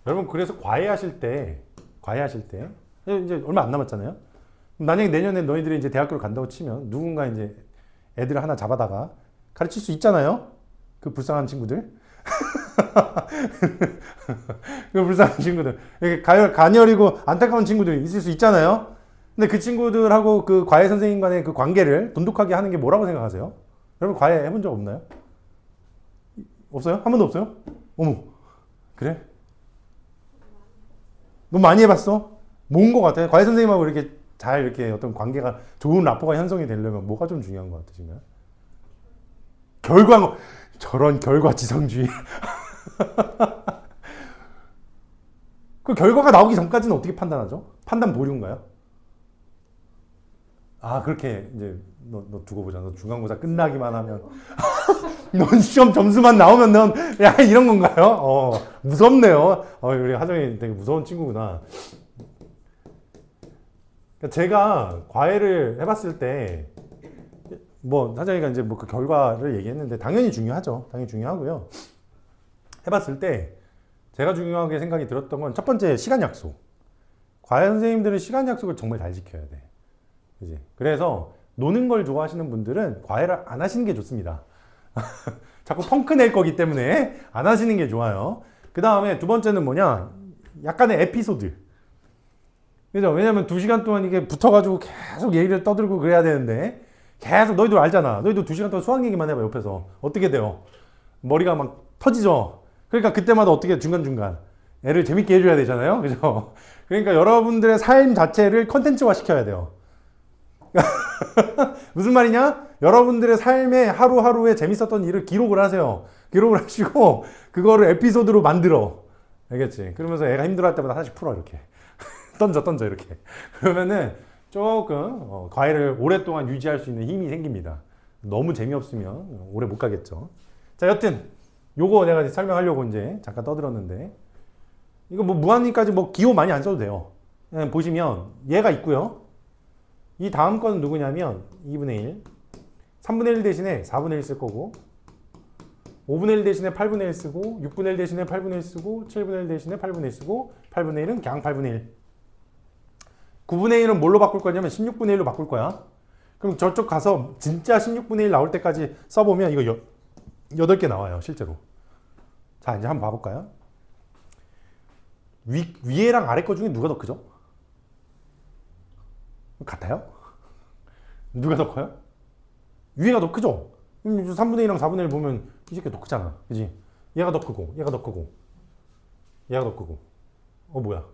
여러분 그래서 과외하실 때 이제 얼마 안 남았잖아요. 만약에 내년에 너희들이 이제 대학교를 간다고 치면 누군가 이제 애들 하나 잡아다가 가르칠 수 있잖아요. 그 불쌍한 친구들. 그 불쌍한 친구들. 가녀리고 안타까운 친구들이 있을 수 있잖아요. 근데 그 친구들하고 그 과외 선생님 간의 그 관계를 돈독하게 하는 게 뭐라고 생각하세요? 여러분 과외 해본 적 없나요? 없어요? 한 번도 없어요? 어머, 그래? 너 많이 해봤어? 뭔 거 같아요? 과외 선생님하고 이렇게 잘 이렇게 어떤 관계가 좋은 라포가 형성이 되려면 뭐가 좀 중요한 것 같으신가요? 저런 결과지상주의. 그 결과가 나오기 전까지는 어떻게 판단하죠? 판단 보류인가요? 아 그렇게 이제 너 두고 보자. 너 중간고사 끝나기만 하면 넌 시험 점수만 나오면 넌 약간 이런 건가요? 무섭네요. 우리 하정이 되게 무서운 친구구나. 그러니까 제가 과외를 해봤을 때 뭐 하정이가 이제 뭐 그 결과를 얘기했는데 당연히 중요하죠. 당연히 중요하고요. 해봤을 때 제가 중요하게 생각이 들었던 건 첫 번째 시간 약속. 과외 선생님들은 시간 약속을 정말 잘 지켜야 돼. 그지? 그래서 노는 걸 좋아하시는 분들은 과외를 안 하시는 게 좋습니다. 자꾸 펑크 낼 거기 때문에 안 하시는 게 좋아요. 그 다음에 두 번째는 뭐냐? 약간의 에피소드. 그죠? 왜냐면 2시간 동안 이게 붙어가지고 계속 얘기를 떠들고 그래야 되는데 계속 너희들 알잖아. 너희도 2시간 동안 수학 얘기만 해봐 옆에서. 어떻게 돼요? 머리가 막 터지죠? 그러니까 그때마다 어떻게 중간중간 애를 재밌게 해줘야 되잖아요. 그죠? 그러니까 여러분들의 삶 자체를 컨텐츠화 시켜야 돼요. 무슨 말이냐? 여러분들의 삶의 하루하루에 재밌었던 일을 기록을 하세요. 기록을 하시고 그거를 에피소드로 만들어. 알겠지? 그러면서 애가 힘들어할 때마다 하나씩 풀어 이렇게. 던져 이렇게. 그러면은 조금 과외를 오랫동안 유지할 수 있는 힘이 생깁니다. 너무 재미없으면 오래 못 가겠죠. 자, 여튼 요거 내가 설명하려고 이제 잠깐 떠들었는데 이거 뭐 무한리까지 뭐 기호 많이 안 써도 돼요. 그냥 보시면 얘가 있고요. 이 다음 거는 누구냐면 2분의 1, 3분의 1 대신에 4분의 1 쓸 거고 5분의 1 대신에 8분의 1 쓰고 6분의 1 대신에 8분의 1 쓰고 7분의 1 대신에 8분의 1 쓰고 8분의 1은 그냥 8분의 1. 9분의 1은 뭘로 바꿀 거냐면 16분의 1로 바꿀 거야. 그럼 저쪽 가서 진짜 16분의 1 나올 때까지 써보면 이거 8개 나와요 실제로. 자 이제 한번 봐볼까요? 위에랑 아래 거 중에 누가 더 크죠? 같아요? 누가 더 커요? 위에가 더 크죠? 3분의 1이랑 4분의 1 보면 이 새끼가 더 크잖아. 그지? 얘가 더 크고, 얘가 더 크고, 얘가 더 크고. 뭐야?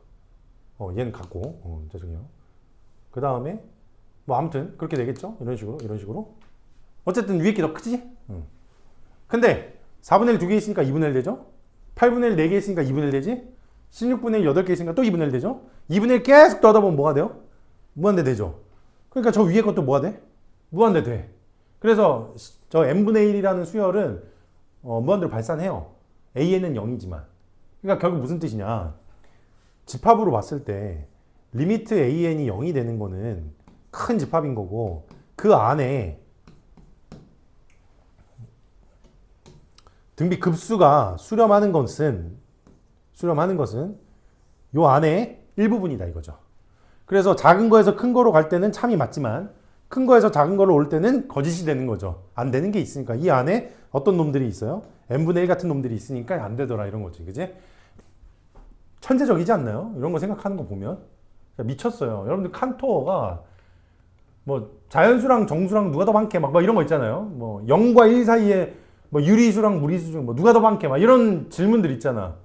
얘는 같고, 죄송해요. 그 다음에, 뭐, 아무튼, 그렇게 되겠죠? 이런 식으로. 어쨌든 위에 게 더 크지? 근데, 4분의 1 2개 있으니까 2분의 1 되죠? 8분의 1 4개 있으니까 2분의 1 되지? 16분의 1 8개 있으니까 또 2분의 1 되죠? 2분의 1 계속 더하다 보면 뭐가 돼요? 무한대 되죠. 그러니까 저 위에 것도 뭐가 돼? 무한대 돼. 그래서 저 n분의 1이라는 수열은 무한대로 발산해요. a는 0이지만. 그러니까 결국 무슨 뜻이냐. 집합으로 봤을 때 리미트 an이 0이 되는 거는 큰 집합인 거고 그 안에 등비 급수가 수렴하는 것은 요 안에 일부분이다 이거죠. 그래서 작은 거에서 큰 거로 갈 때는 참이 맞지만 큰 거에서 작은 거로 올 때는 거짓이 되는 거죠. 안 되는 게 있으니까 이 안에 어떤 놈들이 있어요? n분의 1 같은 놈들이 있으니까 안 되더라 이런 거지. 그지? 천재적이지 않나요? 이런 거 생각하는 거 보면 미쳤어요. 여러분들 칸토어가 뭐 자연수랑 정수랑 누가 더 많게 막 이런 거 있잖아요. 뭐 0과 1 사이에 뭐 유리수랑 무리수 중 뭐 누가 더 많게 막 이런 질문들 있잖아.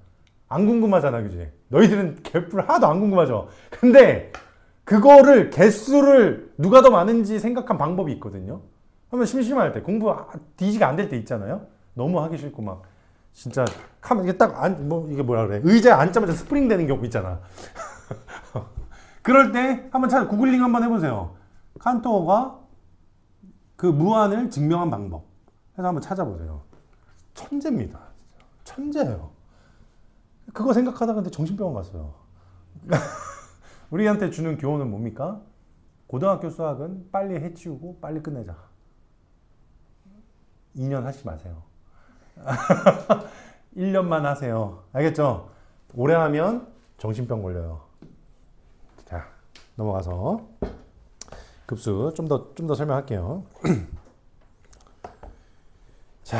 안 궁금하잖아, 그지? 너희들은 개뿔 하나도 안 궁금하죠? 근데 그거를 개수를 누가 더 많은지 생각한 방법이 있거든요. 하면 심심할 때 공부 뒤지가 안 될 때 있잖아요. 너무 하기 싫고 막 진짜 이게 이게 뭐라 그래? 의자에 앉자마자 스프링 되는 경우 있잖아. 그럴 때 한번 구글링 한번 해보세요. 칸토어가 그 무한을 증명한 방법 해서 한번 찾아보세요. 천재입니다. 천재예요. 그거 생각하다가 근데 정신병원 갔어요. 우리한테 주는 교훈은 뭡니까? 고등학교 수학은 빨리 해치우고 빨리 끝내자. 2년 하지 마세요. 1년만 하세요. 알겠죠? 오래 하면 정신병 걸려요. 자, 넘어가서 급수 좀 더 설명할게요. 자,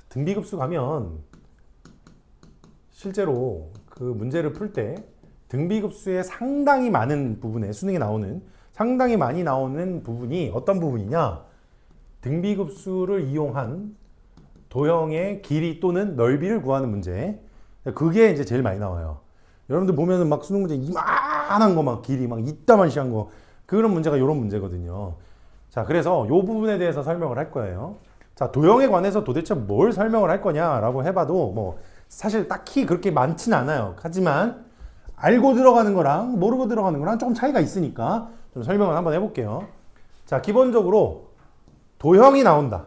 등비급수 가면 실제로 그 문제를 풀 때 등비급수의 상당히 많은 부분에 수능에 나오는 상당히 많이 나오는 부분이 어떤 부분이냐? 등비급수를 이용한 도형의 길이 또는 넓이를 구하는 문제. 그게 이제 제일 많이 나와요. 여러분들 보면은 막 수능 문제 이만한 거 막 길이 막 이따만시한 거 그런 문제가 이런 문제거든요. 자, 그래서 이 부분에 대해서 설명을 할 거예요. 자, 도형에 관해서 도대체 뭘 설명을 할 거냐라고 해봐도 뭐 사실 딱히 그렇게 많지는 않아요. 하지만 알고 들어가는 거랑 모르고 들어가는 거랑 조금 차이가 있으니까 좀 설명을 한번 해볼게요. 자, 기본적으로 도형이 나온다.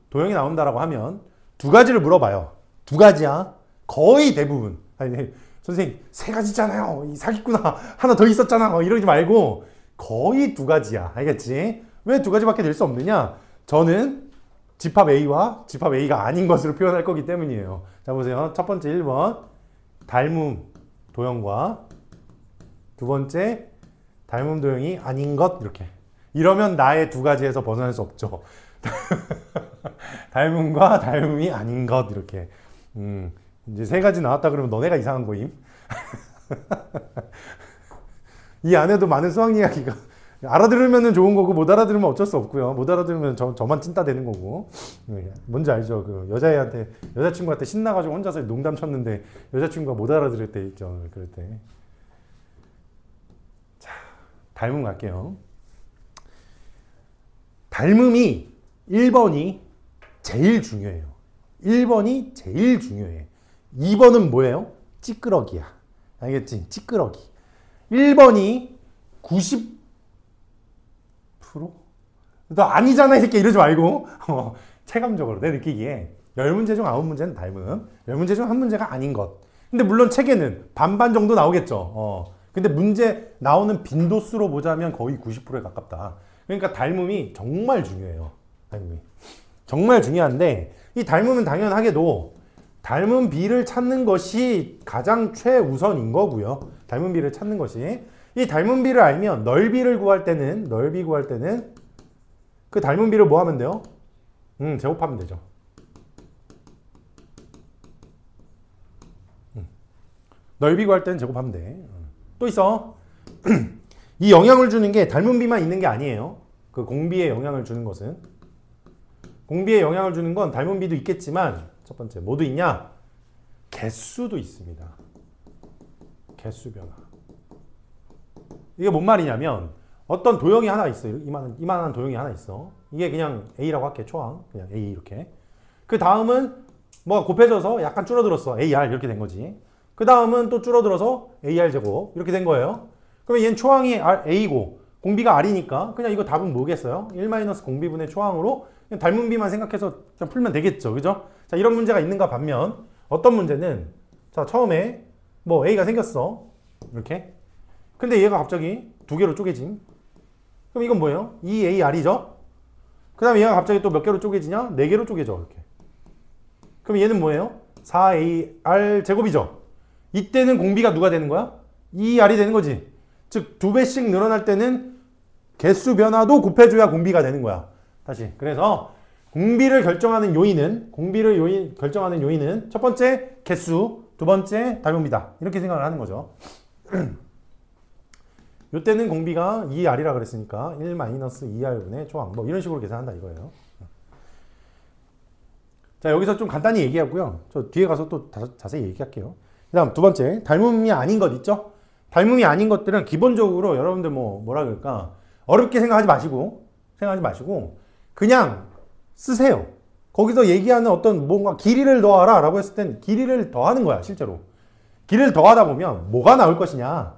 도형이 나온다라고 하면 두 가지를 물어봐요. 두 가지야. 거의 대부분. 아니, 선생님, 세 가지잖아요. 사기꾼아. 하나 더 있었잖아. 이러지 말고 거의 두 가지야. 알겠지? 왜 두 가지밖에 될 수 없느냐? 저는 집합 A와 집합 A가 아닌 것으로 표현할 거기 때문이에요. 자, 보세요. 첫 번째 1번. 닮음 도형과 두 번째 닮음 도형이 아닌 것. 이렇게. 이러면 나의 두 가지에서 벗어날 수 없죠. 닮음과 닮음이 아닌 것. 이렇게. 이제 세 가지 나왔다 그러면 너네가 이상한 거임. 이 안에도 많은 수학 이야기가 알아들으면 좋은 거고 못 알아들으면 어쩔 수 없고요. 못 알아들으면 저만 찐따 되는 거고. 뭔지 알죠? 그 여자친구한테 신나가지고 혼자서 농담 쳤는데 여자친구가 못 알아들을 때 있죠. 그럴 때. 자, 닮음 갈게요. 닮음이 1번이 제일 중요해요. 1번이 제일 중요해. 2번은 뭐예요? 찌끄러기야. 알겠지? 찌끄러기. 1번이 90%? 너 아니잖아 이 새끼 이러지 말고 체감적으로 내 느끼기에 10문제 중 9문제는 닮음, 10문제 중 1문제가 아닌 것. 근데 물론 책에는 반반 정도 나오겠죠. 근데 문제 나오는 빈도수로 보자면 거의 90%에 가깝다. 그러니까 닮음이 정말 중요해요. 닮음이. 정말 중요한데 이 닮음은 당연하게도 닮은 비를 찾는 것이 가장 최우선인 거고요. 닮은 비를 찾는 것이. 이 닮은 비를 알면 넓이 구할 때는 그 닮은 비를 뭐 하면 돼요? 제곱하면 되죠. 넓이 구할 때는 제곱하면 돼. 또 있어. 이 영향을 주는 게 닮은 비만 있는 게 아니에요. 그 공비에 영향을 주는 것은. 공비에 영향을 주는 건 닮은 비도 있겠지만 첫 번째 뭐도 있냐? 개수도 있습니다. 개수 변화. 이게 뭔 말이냐면 어떤 도형이 하나 있어요. 이만한 도형이 하나 있어. 이게 그냥 A라고 할게. 초항. 그냥 A 이렇게. 그 다음은 뭐가 곱해져서 약간 줄어들었어. AR 이렇게 된 거지. 그 다음은 또 줄어들어서 AR 제곱 이렇게 된 거예요. 그러면 얘는 초항이 A고 공비가 R이니까 그냥 이거 답은 뭐겠어요? 1-공비분의 초항으로 그냥 닮은 비만 생각해서 그냥 풀면 되겠죠. 그죠? 자, 이런 문제가 있는가 반면 어떤 문제는 자, 처음에 뭐 A가 생겼어. 이렇게. 근데 얘가 갑자기 두 개로 쪼개짐. 그럼 이건 뭐예요? 2AR이죠? 그 다음에 얘가 갑자기 또 몇 개로 쪼개지냐? 4개로 쪼개져. 이렇게. 그럼 얘는 뭐예요? 4AR 제곱이죠? 이때는 공비가 누가 되는 거야? 2R이 되는 거지. 즉, 2배씩 늘어날 때는 개수 변화도 곱해줘야 공비가 되는 거야. 다시. 그래서 공비를 결정하는 요인은 첫 번째 개수, 두 번째 닮음비다. 이렇게 생각을 하는 거죠. 요때는 공비가 2R이라 그랬으니까 1-2R분의 초항 뭐 이런 식으로 계산한다 이거예요. 자, 여기서 좀 간단히 얘기하고요. 저 뒤에 가서 또 자세히 얘기할게요. 그 다음 두 번째, 닮음이 아닌 것 있죠? 닮음이 아닌 것들은 기본적으로 여러분들 뭐라 그럴까, 어렵게 생각하지 마시고 그냥 쓰세요. 거기서 얘기하는 어떤 뭔가 길이를 더하라 라고 했을 땐 길이를 더하는 거야, 실제로. 길이를 더하다 보면 뭐가 나올 것이냐?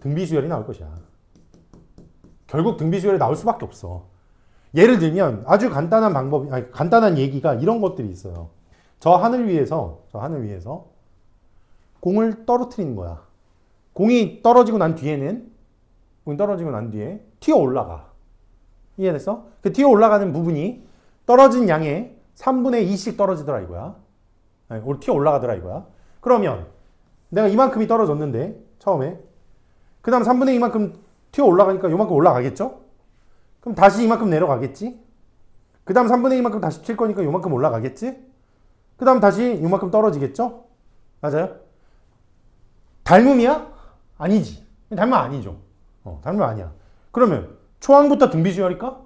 등비수열이 나올 것이야. 결국 등비수열이 나올 수밖에 없어. 예를 들면 아주 간단한 방법, 간단한 얘기가 이런 것들이 있어요. 저 하늘 위에서 공을 떨어뜨리는 거야. 공이 떨어지고 난 뒤에 튀어 올라가. 이해됐어? 그 튀어 올라가는 부분이 떨어진 양의 3분의 2씩 떨어지더라 이거야. 튀어 올라가더라 이거야. 그러면 내가 이만큼이 떨어졌는데 처음에 그 다음 3분의 2만큼 튀어 올라가니까 요만큼 올라가겠죠? 그럼 다시 이만큼 내려가겠지? 그 다음 3분의 2만큼 다시 튈 거니까 요만큼 올라가겠지? 그 다음 다시 요만큼 떨어지겠죠? 맞아요? 닮음이야? 아니지. 닮음 아니죠. 닮음 아니야. 그러면 초항부터 등비수열일까?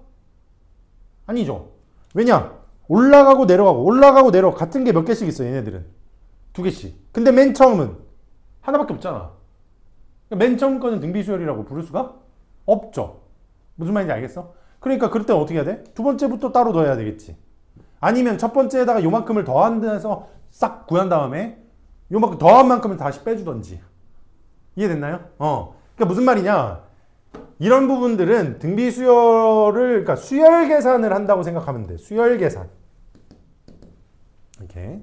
아니죠. 왜냐? 올라가고 내려가고 같은 게 몇 개씩 있어 얘네들은. 2개씩. 근데 맨 처음은 하나밖에 없잖아. 맨 처음 거는 등비수열이라고 부를 수가 없죠. 무슨 말인지 알겠어? 그러니까 그럴 때 어떻게 해야 돼? 두 번째부터 따로 넣어야 되겠지. 아니면 첫 번째에다가 요만큼을 더한 데서 싹 구한 다음에 요만큼 더한 만큼을 다시 빼주던지. 이해됐나요? 그러니까 무슨 말이냐? 이런 부분들은 등비수열을, 그러니까 수열 계산을 한다고 생각하면 돼. 수열 계산. 이렇게.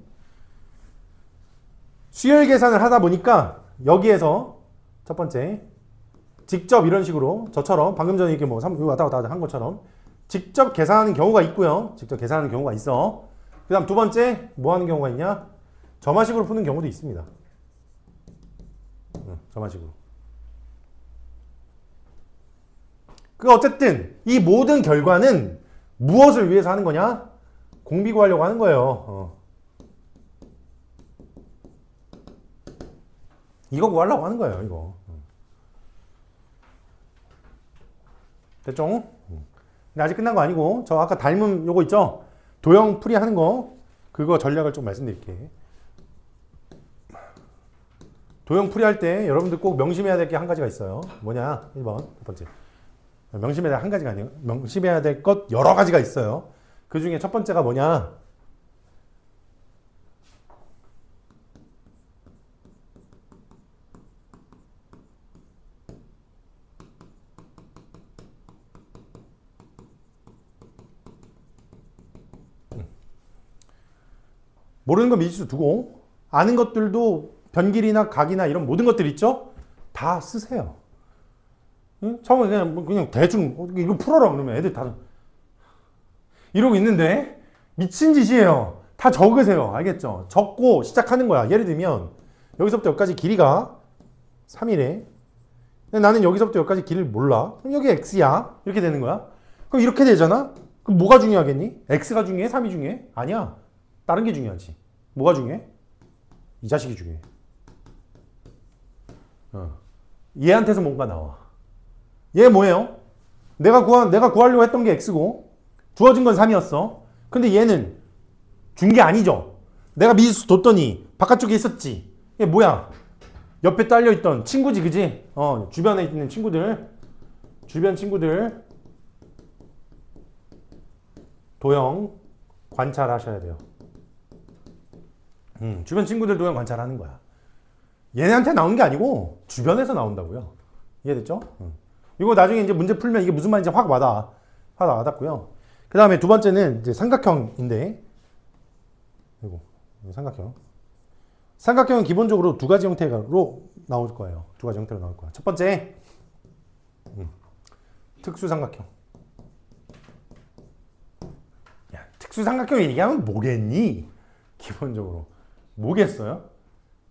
수열 계산을 하다 보니까 여기에서 첫 번째, 직접 이런 식으로 저처럼 방금 전에 이렇게 왔다 갔다 한 것처럼 직접 계산하는 경우가 있고요. 직접 계산하는 경우가 있어. 그 다음 두 번째, 뭐 하는 경우가 있냐? 점화식으로 푸는 경우도 있습니다. 점화식으로. 어쨌든 이 모든 결과는 무엇을 위해서 하는 거냐? 공비 구하려고 하는 거예요. 이거 구하려고 하는 거예요, 이거. 됐죠? 근데 아직 끝난 거 아니고, 저 아까 닮은 요거 있죠? 도형 풀이 하는 거, 그거 전략을 좀 말씀드릴게요. 도형 풀이 할 때 여러분들 꼭 명심해야 될 게 한 가지가 있어요. 뭐냐? 1번, 첫 번째. 명심해야 될 한 가지가 아니에요. 명심해야 될 것 여러 가지가 있어요. 그 중에 첫 번째가 뭐냐? 모르는 건 미지수 두고 아는 것들도 변길이나 각이나 이런 모든 것들 있죠? 다 쓰세요. 응? 처음에 그냥 대충 이거 풀어라 그러면 애들 다 이러고 있는데 미친 짓이에요. 다 적으세요. 알겠죠? 적고 시작하는 거야. 예를 들면 여기서부터 여기까지 길이가 3이래. 근데 나는 여기서부터 여기까지 길이를 몰라. 그럼 여기 x야. 이렇게 되는 거야. 그럼 이렇게 되잖아? 그럼 뭐가 중요하겠니? x가 중요해? 3이 중요해? 아니야. 다른 게 중요하지. 뭐가 중요해? 이 자식이 중요해. 얘한테서 뭔가 나와. 얘 뭐예요? 내가 구하려고 했던 게 x고 주어진 건 3이었어. 근데 얘는 준 게 아니죠. 내가 미지수 뒀더니 바깥쪽에 있었지. 얘 뭐야? 옆에 딸려있던 친구지, 그지? 주변에 있는 친구들, 주변 친구들 도형 관찰하셔야 돼요. 주변 친구들 도형 관찰하는 거야. 얘네한테 나오는 게 아니고 주변에서 나온다고요. 이해됐죠? 이거 나중에 이제 문제 풀면 이게 무슨 말인지 확 와닿고요. 그 다음에 두 번째는 이제 삼각형인데, 이거 삼각형. 삼각형은 기본적으로 두 가지 형태로 나올 거예요. 두 가지 형태로 나올 거야. 첫 번째, 특수삼각형. 야, 특수삼각형 얘기하면 뭐겠니? 기본적으로. 뭐겠어요?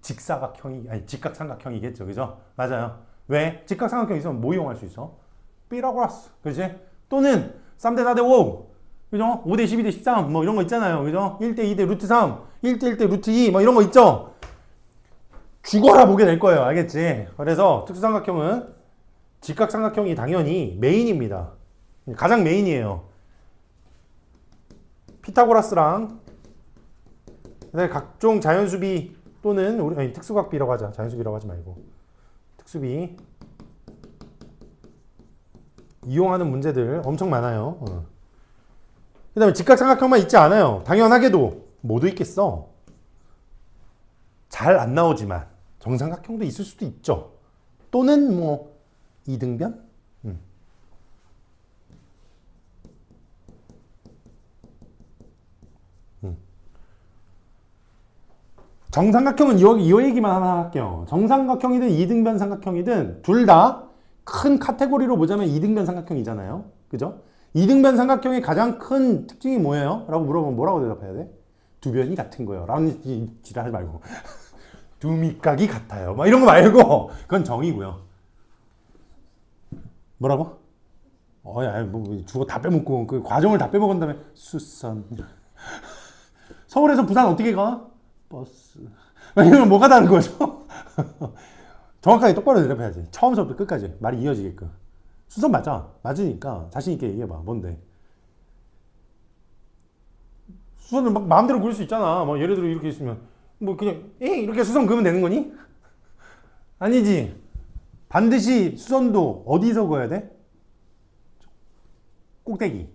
직각삼각형이겠죠. 그죠? 맞아요. 왜? 직각삼각형 있으면 뭐 이용할 수 있어? 피타고라스. 그렇지? 또는 3대 4대 5. 그죠? 5대 12대 13. 뭐 이런 거 있잖아요. 그죠? 1대 2대 루트 3. 1대 1대 루트 2. 뭐 이런 거 있죠? 죽어라 보게 될 거예요. 알겠지? 그래서 특수삼각형은 직각삼각형이 당연히 메인입니다. 가장 메인이에요. 피타고라스랑 각종 자연수비 또는 우리 아니, 특수각비라고 하자. 자연수비라고 하지 말고 특수비 이용하는 문제들 엄청 많아요. 그 다음에 직각삼각형만 있지 않아요. 당연하게도 모두 있겠어. 잘 안 나오지만 정삼각형도 있을 수도 있죠. 또는 뭐 이등변? 정삼각형은 이 얘기만 하나 할게요. 정삼각형이든 이등변 삼각형이든 둘 다 큰 카테고리로 보자면 이등변 삼각형이잖아요. 그죠? 이등변 삼각형의 가장 큰 특징이 뭐예요? 라고 물어보면 뭐라고 대답해야 돼? 두 변이 같은 거예요. 라는 지랄하지 말고 두 밑각이 같아요. 막 이런 거 말고 그건 정이고요. 뭐라고? 야, 뭐 주어 다 빼먹고 그 과정을 다 빼먹은 다음에 수선 서울에서 부산 어떻게 가? 버스. 이러면 뭐가 다른 거죠? 정확하게 똑바로 대답해야지. 처음부터 끝까지 말이 이어지게끔. 수선 맞아. 맞으니까 자신 있게 얘기해봐. 뭔데? 수선을 막 마음대로 그릴 수 있잖아. 뭐 예를 들어 이렇게 있으면 뭐 그냥 이렇게 수선 그으면 되는 거니? 아니지. 반드시 수선도 어디서 그어야 돼? 꼭대기.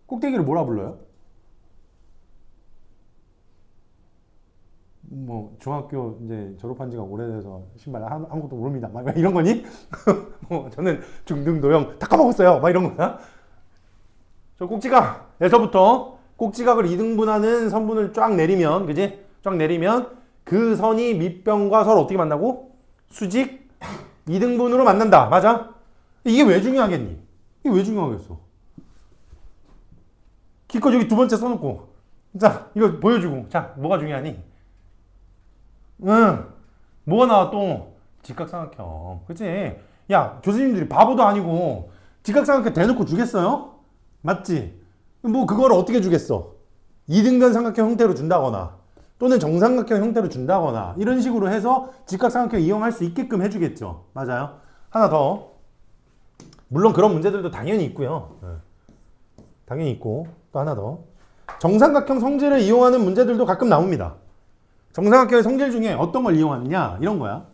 꼭대기를 뭐라 불러요? 뭐 중학교 이제 졸업한 지가 오래돼서 신발 아무것도 모릅니다. 막 이런 거니? 뭐 저는 중등도형 다 까먹었어요. 막 이런 거야? 저 꼭지각에서부터 꼭지각을 이등분하는 선분을 쫙 내리면, 그지? 쫙 내리면 그 선이 밑변과 서로 어떻게 만나고? 수직 이등분으로 만난다. 맞아? 이게 왜 중요하겠니? 이게 왜 중요하겠어? 기껏 여기 두 번째 써놓고 자 이거 보여주고 자 뭐가 중요하니? 뭐가 나와 또? 직각삼각형. 그치? 야, 교수님들이 바보도 아니고 직각삼각형 대놓고 주겠어요? 맞지? 뭐 그거를 어떻게 주겠어? 이등변 삼각형 형태로 준다거나 또는 정삼각형 형태로 준다거나 이런 식으로 해서 직각삼각형 이용할 수 있게끔 해주겠죠. 맞아요? 하나 더. 물론 그런 문제들도 당연히 있고요. 당연히 있고 또 하나 더. 정삼각형 성질을 이용하는 문제들도 가끔 나옵니다. 정삼각형의 성질 중에 어떤 걸 이용하느냐 이런 거야.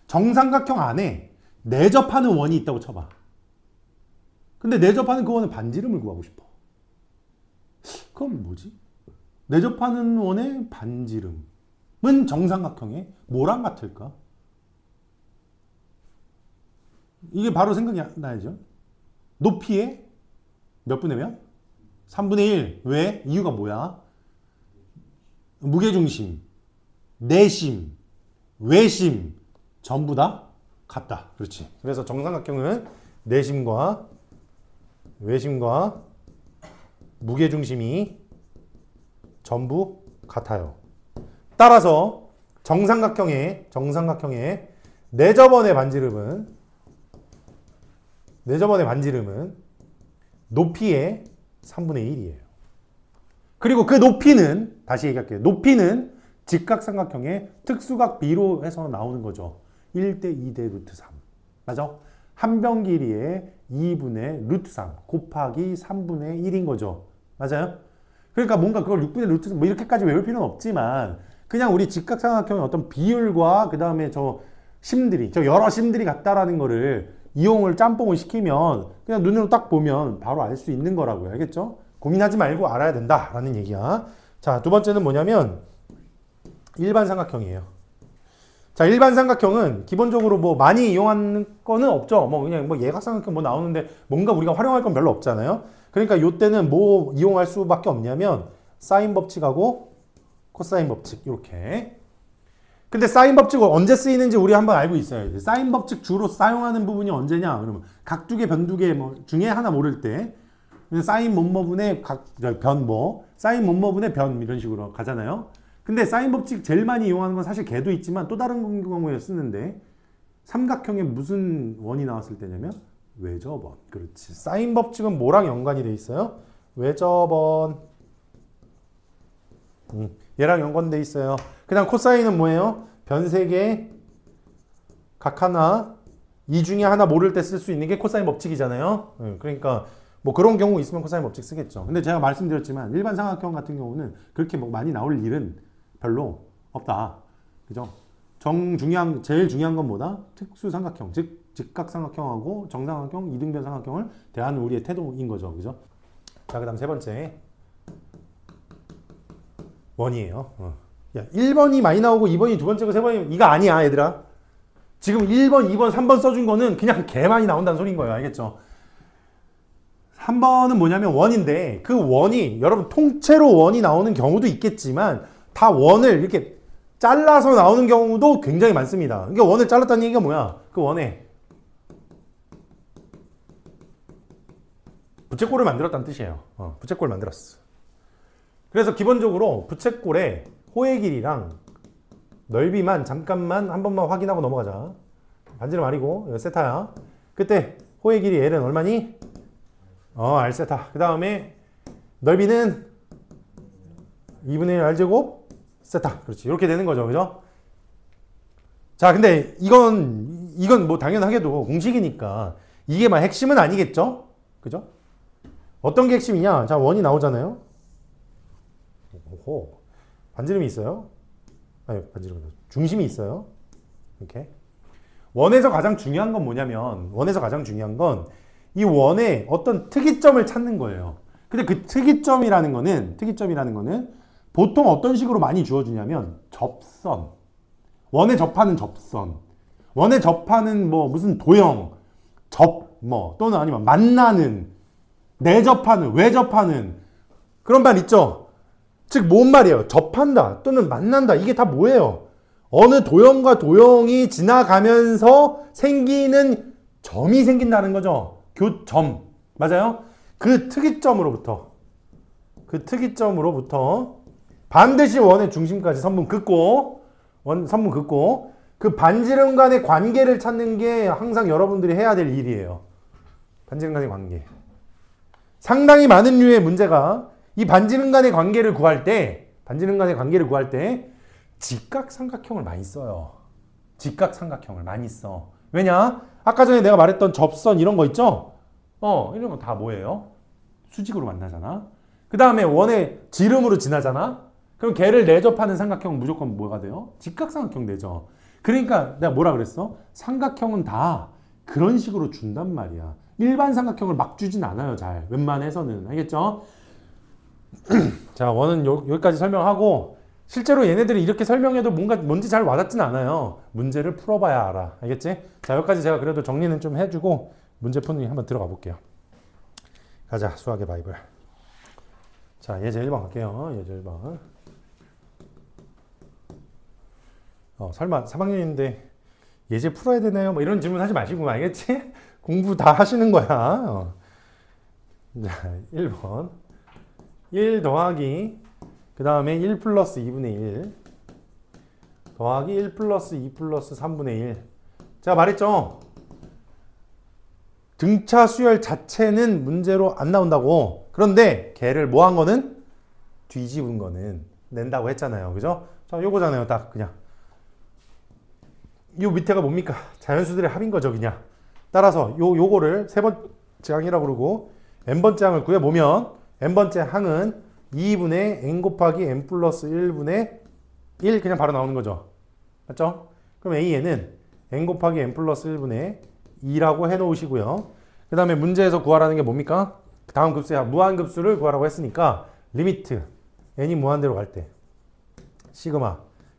정삼각형 안에 내접하는 원이 있다고 쳐봐. 근데 내접하는 그 원의 반지름을 구하고 싶어. 그럼 뭐지? 내접하는 원의 반지름은 정삼각형의 뭐랑 같을까? 이게 바로 생각이 나야죠. 높이의 몇 분의 몇? 3분의 1. 왜? 이유가 뭐야? 무게중심, 내심, 외심 전부 다 같다. 그렇지. 그래서 정삼각형은 내심과 외심과 무게중심이 전부 같아요. 따라서 정삼각형의 내접원의 반지름은 높이의 3분의 1이에요. 그리고 그 높이는 다시 얘기할게요. 높이는 직각삼각형의 특수각 B로 해서 나오는 거죠. 1대 2대 루트 3. 맞아? 한 변 길이의 2분의 루트 3 곱하기 3분의 1인 거죠. 맞아요? 그러니까 뭔가 그걸 6분의 루트 3 뭐 이렇게까지 외울 필요는 없지만 그냥 우리 직각삼각형의 어떤 비율과 그 다음에 저 여러 심들이 같다라는 거를 이용을 짬뽕을 시키면 그냥 눈으로 딱 보면 바로 알 수 있는 거라고요. 알겠죠? 고민하지 말고 알아야 된다라는 얘기야. 자, 두 번째는 뭐냐면 일반 삼각형이에요. 자, 일반 삼각형은 기본적으로 뭐 많이 이용하는 거는 없죠. 뭐 그냥 뭐 예각삼각형 뭐 나오는데 뭔가 우리가 활용할 건 별로 없잖아요. 그러니까 요때는 뭐 이용할 수밖에 없냐면 사인 법칙하고 코사인 법칙 이렇게. 근데 사인 법칙은 언제 쓰이는지 우리 한번 알고 있어야 돼. 사인 법칙 주로 사용하는 부분이 언제냐? 그러면 각두개, 변두개 뭐 중에 하나 모를 때 사인 뭐뭐분의 사인 뭐뭐분의 변 이런 식으로 가잖아요. 근데 사인 법칙 제일 많이 이용하는 건 사실 개도 있지만 또 다른 경우에 쓰는데 삼각형에 무슨 원이 나왔을 때냐면 외접원. 그렇지. 사인 법칙은 뭐랑 연관이 돼 있어요? 외접원. 얘랑 연관돼 있어요. 그냥 코사인은 뭐예요? 변 3개 각 하나 이 중에 하나 모를 때 쓸 수 있는 게 코사인 법칙이잖아요. 그러니까 뭐 그런 경우 있으면 코사인 법칙 쓰겠죠. 근데 제가 말씀드렸지만 일반 삼각형 같은 경우는 그렇게 뭐 많이 나올 일은 별로 없다. 그죠? 제일 중요한 건 뭐다? 특수삼각형, 즉 직각삼각형하고 정삼각형, 이등변 삼각형을 대하는 우리의 태도인 거죠. 그죠? 자, 그 다음 세 번째. 원이에요. 야, 1번이 많이 나오고 2번이 두 번째고 세 번이 이거 아니야, 얘들아. 지금 1번, 2번, 3번 써준 거는 그냥 개 많이 나온다는 소리인 거예요. 알겠죠? 3번은 뭐냐면 원인데 그 원이 여러분 통째로 원이 나오는 경우도 있겠지만 다 원을 이렇게 잘라서 나오는 경우도 굉장히 많습니다. 그러니까 원을 잘랐다는 얘기가 뭐야? 그 원에 부채꼴을 만들었다는 뜻이에요. 부채꼴 만들었어. 그래서 기본적으로 부채꼴의 호의 길이랑 넓이만 잠깐만 한 번만 확인하고 넘어가자. 반지름 R이고 세타야. 그때 호의 길이 L은 얼마니? R 세타. 그 다음에 넓이는 2분의 1 R제곱 세타. 그렇지. 이렇게 되는 거죠. 그죠? 자, 근데 이건 뭐 당연하게도 공식이니까 이게 막 핵심은 아니겠죠? 그죠? 어떤 게 핵심이냐? 자, 원이 나오잖아요. 오호. 반지름이 있어요. 아니, 중심이 있어요. 이렇게. 원에서 가장 중요한 건 뭐냐면, 원에서 가장 중요한 건 이 원의 어떤 특이점을 찾는 거예요. 근데 그 특이점이라는 거는 보통 어떤 식으로 많이 주어주냐면, 접선. 원에 접하는 접선. 원에 접하는 뭐 무슨 도형, 또는 아니면 만나는, 내접하는, 외접하는 그런 말 있죠? 즉, 뭔 말이에요? 접한다 또는 만난다. 이게 다 뭐예요? 어느 도형과 도형이 지나가면서 생기는 점이 생긴다는 거죠. 교점. 맞아요? 그 특이점으로부터 반드시 원의 중심까지 선분 긋고 그 반지름 간의 관계를 찾는 게 항상 여러분들이 해야 될 일이에요. 반지름 간의 관계. 상당히 많은 류의 문제가 이 반지름 간의 관계를 구할 때 직각삼각형을 많이 써요. 직각삼각형을 많이 써. 왜냐? 아까 전에 내가 말했던 접선 이런 거 있죠? 이런 거 다 뭐예요? 수직으로 만나잖아. 그 다음에 원의 지름으로 지나잖아. 그럼 걔를 내접하는 삼각형은 무조건 뭐가 돼요? 직각삼각형 되죠. 그러니까 내가 뭐라 그랬어? 삼각형은 다 그런 식으로 준단 말이야. 일반 삼각형을 막 주진 않아요. 잘. 웬만해서는. 알겠죠? 자, 원은 여기까지 설명하고 실제로 얘네들이 이렇게 설명해도 뭔지 잘 와닿진 않아요. 문제를 풀어봐야 알아. 알겠지? 자, 여기까지 제가 그래도 정리는 좀 해주고 문제 푸는 한번 들어가 볼게요. 가자, 수학의 바이블. 자, 예제 1번 갈게요. 예제 1번. 설마 3학년인데 예제 풀어야 되나요? 뭐 이런 질문 하지 마시고, 알겠지? 공부 다 하시는 거야. 자, 1번. 1 더하기 그 다음에 1 플러스 2분의 1 더하기 1 플러스 2 플러스 3분의 1. 제가 말했죠. 등차 수열 자체는 문제로 안 나온다고. 그런데 걔를 뭐 한 거는? 뒤집은 거는 낸다고 했잖아요. 그죠? 자, 요거잖아요. 딱 그냥. 요 밑에가 뭡니까? 자연수들의 합인 거죠. 그냥. 따라서 요거를 세 번째 항이라고 그러고 n번째 항을 구해보면 n번째 항은 2분의 n 곱하기 n 플러스 1분의 1 그냥 바로 나오는 거죠. 맞죠? 그럼 a는 n 곱하기 n 플러스 1분의 2라고 해놓으시고요. 그 다음에 문제에서 구하라는 게 뭡니까? 다음 급수야. 무한급수를 구하라고 했으니까 리미트 n이 무한대로 갈 때 시그마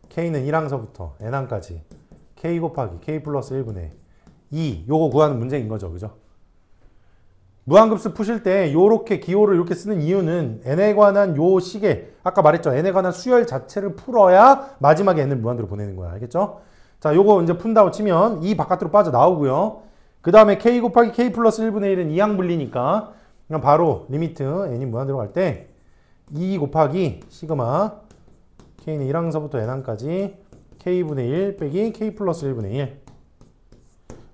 k는 1항서부터 n항까지 k 곱하기 k 플러스 1분의 2 요거 구하는 문제인 거죠. 그죠? 무한급수 푸실 때 요렇게 기호를 이렇게 쓰는 이유는 n에 관한 요 식에 아까 말했죠. n에 관한 수열 자체를 풀어야 마지막에 n을 무한대로 보내는 거야. 알겠죠? 자, 요거 이제 푼다고 치면 2 바깥으로 빠져나오고요. 그 다음에 k 곱하기 k 플러스 1분의 1은 2항 분리니까 그냥 바로 리미트 n이 무한대로 갈 때 2 곱하기 시그마 k는 1항서부터 n항까지 k분의 1 빼기 k 플러스 1분의 1.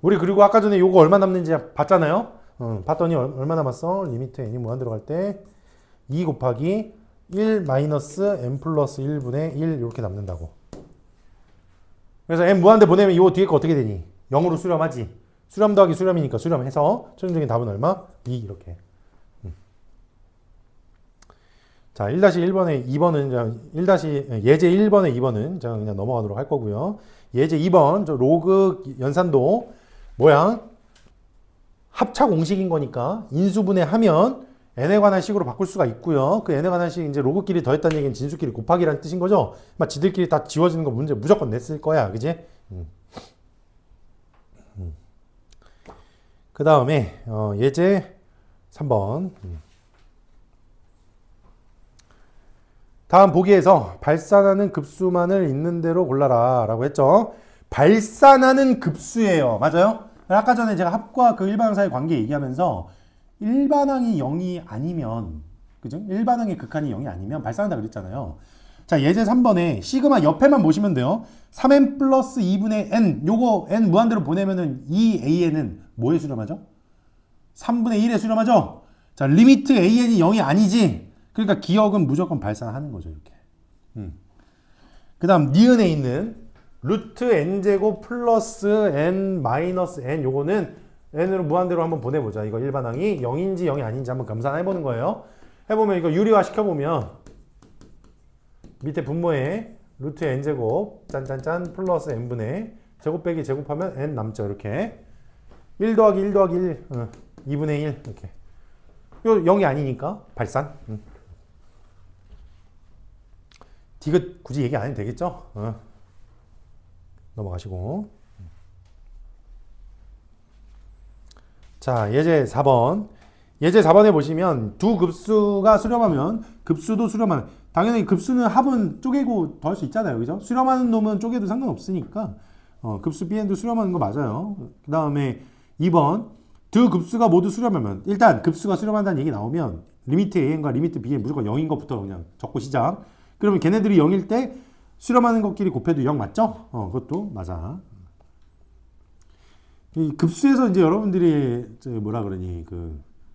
우리 그리고 아까 전에 요거 얼마 남는지 봤잖아요. 봤더니 얼마 남았어? 리미트 n이 무한대로 갈 때 2 곱하기 1 마이너스 n 플러스 1분의 1 이렇게 남는다고. 그래서 n 무한대 보내면 이 뒤에 거 어떻게 되니? 0으로 수렴하지. 수렴 더하기 수렴이니까 수렴해서 최종적인 답은 얼마? 2 이렇게. 자, 1-1번에 2번은 예제 1번에 2번은 제가 그냥 넘어가도록 할 거고요. 예제 2번 저 로그 연산도 모양 합차 공식인 거니까 인수분해하면 n에 관한 식으로 바꿀 수가 있고요. 그 n에 관한 식 이제 로그끼리 더했다는 얘기는 진수끼리 곱하기라는 뜻인 거죠. 막 지들끼리 다 지워지는 거 문제 무조건 냈을 거야, 그지? 그 다음에 예제 3번. 다음 보기에서 발산하는 급수만을 있는 대로 골라라 라고 했죠. 발산하는 급수예요. 맞아요? 아까 전에 제가 합과 그 일반항 사이의 관계 얘기하면서 일반항이 0이 아니면, 그죠? 일반항의 극한이 0이 아니면 발산한다 그랬잖아요. 자, 예제 3번에 시그마 옆에만 보시면 돼요. 3n 플러스 2분의 n, 요거 n 무한대로 보내면은 2an은 뭐에 수렴하죠? 3분의 1에 수렴하죠? 자, 리미트 an이 0이 아니지? 그러니까 기억은 무조건 발산하는 거죠, 이렇게. 그 다음, 니은에 있는 루트 n제곱 플러스 n 마이너스 n, 요거는 n으로 무한대로 한번 보내보자. 이거 일반항이 0인지 0이 아닌지 한번 감산해보는 거예요. 해보면 이거 유리화 시켜보면 밑에 분모에 루트 n제곱 짠짠짠 플러스 n분의 제곱 빼기 제곱하면 n 남죠. 이렇게 1 더하기 1 더하기 1 2분의 1 이렇게. 이거 0이 아니니까 발산. 디귿 굳이 얘기 안 해도 되겠죠? 넘어가시고. 자, 예제 4번. 예제 4번에 보시면 두 급수가 수렴하면 급수도 수렴하는, 당연히 급수는 합은 쪼개고 더할 수 있잖아요. 그죠? 수렴하는 놈은 쪼개도 상관없으니까 급수 bn도 수렴하는 거 맞아요. 그 다음에 2번. 두 급수가 모두 수렴하면, 일단 급수가 수렴한다는 얘기 나오면 리미트 an과 리미트 bn 무조건 0인 것부터 그냥 적고 시작. 그러면 걔네들이 0일 때 수렴하는 것끼리 곱해도 0 맞죠? 그것도 맞아. 이 급수에서 이제 여러분들이 뭐라 그러니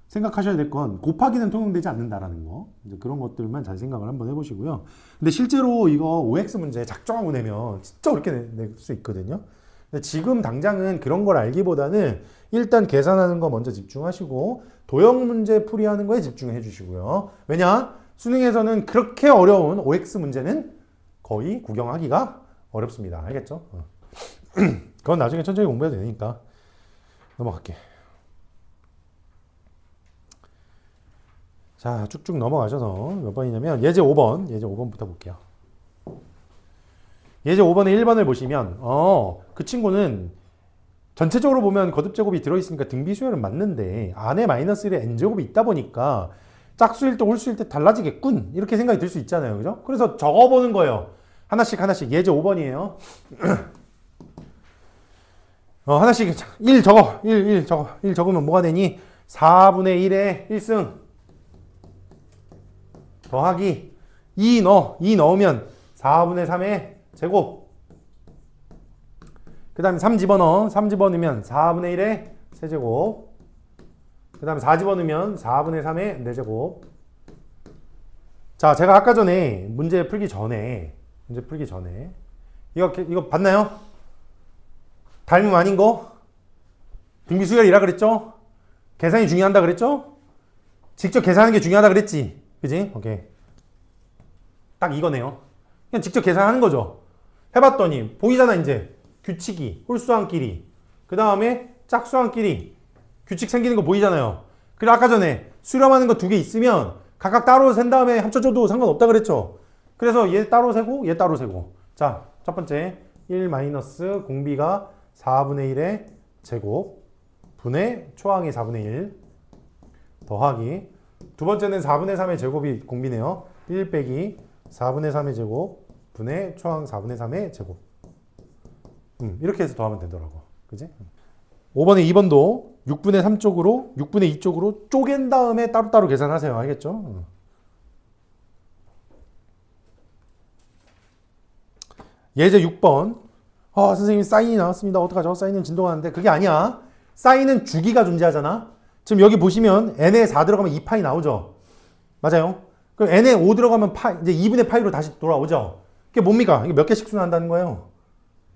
생각하셔야 될 건 곱하기는 통용되지 않는다라는 거. 이제 그런 것들만 잘 생각을 한번 해보시고요. 근데 실제로 이거 OX 문제 작정하고 내면 진짜 어렵게 낼 수 있거든요. 근데 지금 당장은 그런 걸 알기보다는 일단 계산하는 거 먼저 집중하시고 도형 문제 풀이하는 거에 집중해 주시고요. 왜냐? 수능에서는 그렇게 어려운 OX 문제는 거의 구경하기가 어렵습니다. 알겠죠? 그건 나중에 천천히 공부해도 되니까. 넘어갈게. 자, 쭉쭉 넘어가셔서 몇 번이냐면 예제 5번. 예제 5번부터 볼게요. 예제 5번에 1번을 보시면 그 친구는 전체적으로 보면 거듭제곱이 들어있으니까 등비수열은 맞는데 안에 마이너스 1에 n제곱이 있다 보니까 짝수일 때 홀수일 때 달라지겠군, 이렇게 생각이 들 수 있잖아요. 그죠? 그래서 적어보는 거예요. 하나씩 예제 5번이에요. 하나씩 1 적어. 1 적어. 1 적으면 뭐가 되니? 4분의 1에 1승 더하기 2 넣으면 4분의 3의 제곱. 그 다음에 3 집어넣어. 3 집어넣으면 4분의 1의 세제곱. 그 다음에 4 집어넣으면 4분의 3의 4제곱. 자, 제가 아까 전에 문제 풀기 전에 이거 봤나요? 닮음 아닌 거? 등비수열이라 그랬죠? 계산이 중요하다 그랬죠? 직접 계산하는 게 중요하다 그랬지? 그지? 오케이. 딱 이거네요. 그냥 직접 계산하는 거죠. 해봤더니 보이잖아. 이제 규칙이 홀수항끼리, 그 다음에 짝수항끼리 규칙 생기는 거 보이잖아요. 그리고 아까 전에 수렴하는 거 두 개 있으면 각각 따로 센 다음에 합쳐줘도 상관없다 그랬죠. 그래서 얘 따로 세고 얘 따로 세고. 자, 첫 번째 1 마이너스 공비가 4분의 1의 제곱 분의 초항이 4분의 1 더하기, 두 번째는 4분의 3의 제곱이 공비네요. 1 빼기 4분의 3의 제곱 분의 초항 4분의 3의 제곱. 이렇게 해서 더하면 되더라고. 그지? 5번에 2번도 6분의 3 쪽으로 6분의 2 쪽으로 쪼갠 다음에 따로따로 계산하세요. 알겠죠? 예제 6번. 선생님 사인이 나왔습니다. 어떡하죠? 사인은 진도가 하는데 그게 아니야. 사인은 주기가 존재하잖아. 지금 여기 보시면 n에 4 들어가면 2파이 나오죠. 맞아요? 그럼 n에 5 들어가면 파이, 이제 2분의 파이로 다시 돌아오죠. 그게 뭡니까? 이게 몇 개씩 순환한다는 거예요?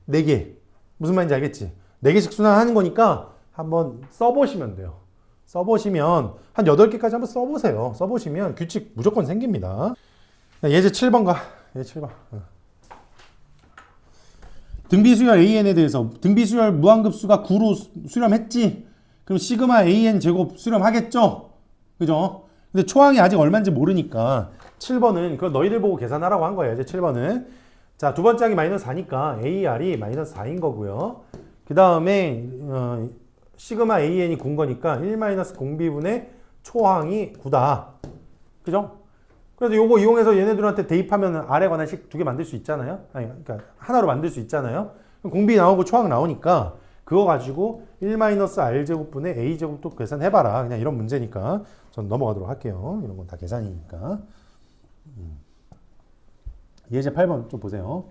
4개. 무슨 말인지 알겠지? 4개씩 순환하는 거니까 한번 써보시면 돼요. 써보시면 한 8개까지 한번 써보세요. 써보시면 규칙 무조건 생깁니다. 예제 7번 가. 예제 7번. 등비수열 AN에 대해서 등비수열 무한급수가 9로 수렴했지? 그럼 시그마 AN 제곱 수렴하겠죠? 그죠? 근데 초항이 아직 얼마인지 모르니까 7번은 그거 너희들 보고 계산하라고 한 거예요. 이제 7번은. 자, 두 번째 항이 마이너스 4니까 AR이 마이너스 4인 거고요. 그 다음에 시그마 AN이 9인 거니까 1-0b분의 초항이 9다. 그죠? 그래서 요거 이용해서 얘네들한테 대입하면 R에 관한 식 2개 만들 수 있잖아요. 아니, 그러니까 하나로 만들 수 있잖아요. 공비 나오고 초항 나오니까 그거 가지고 1-R제곱분의 A제곱도 계산해봐라. 그냥 이런 문제니까 전 넘어가도록 할게요. 이런 건 다 계산이니까. 예제 8번 좀 보세요.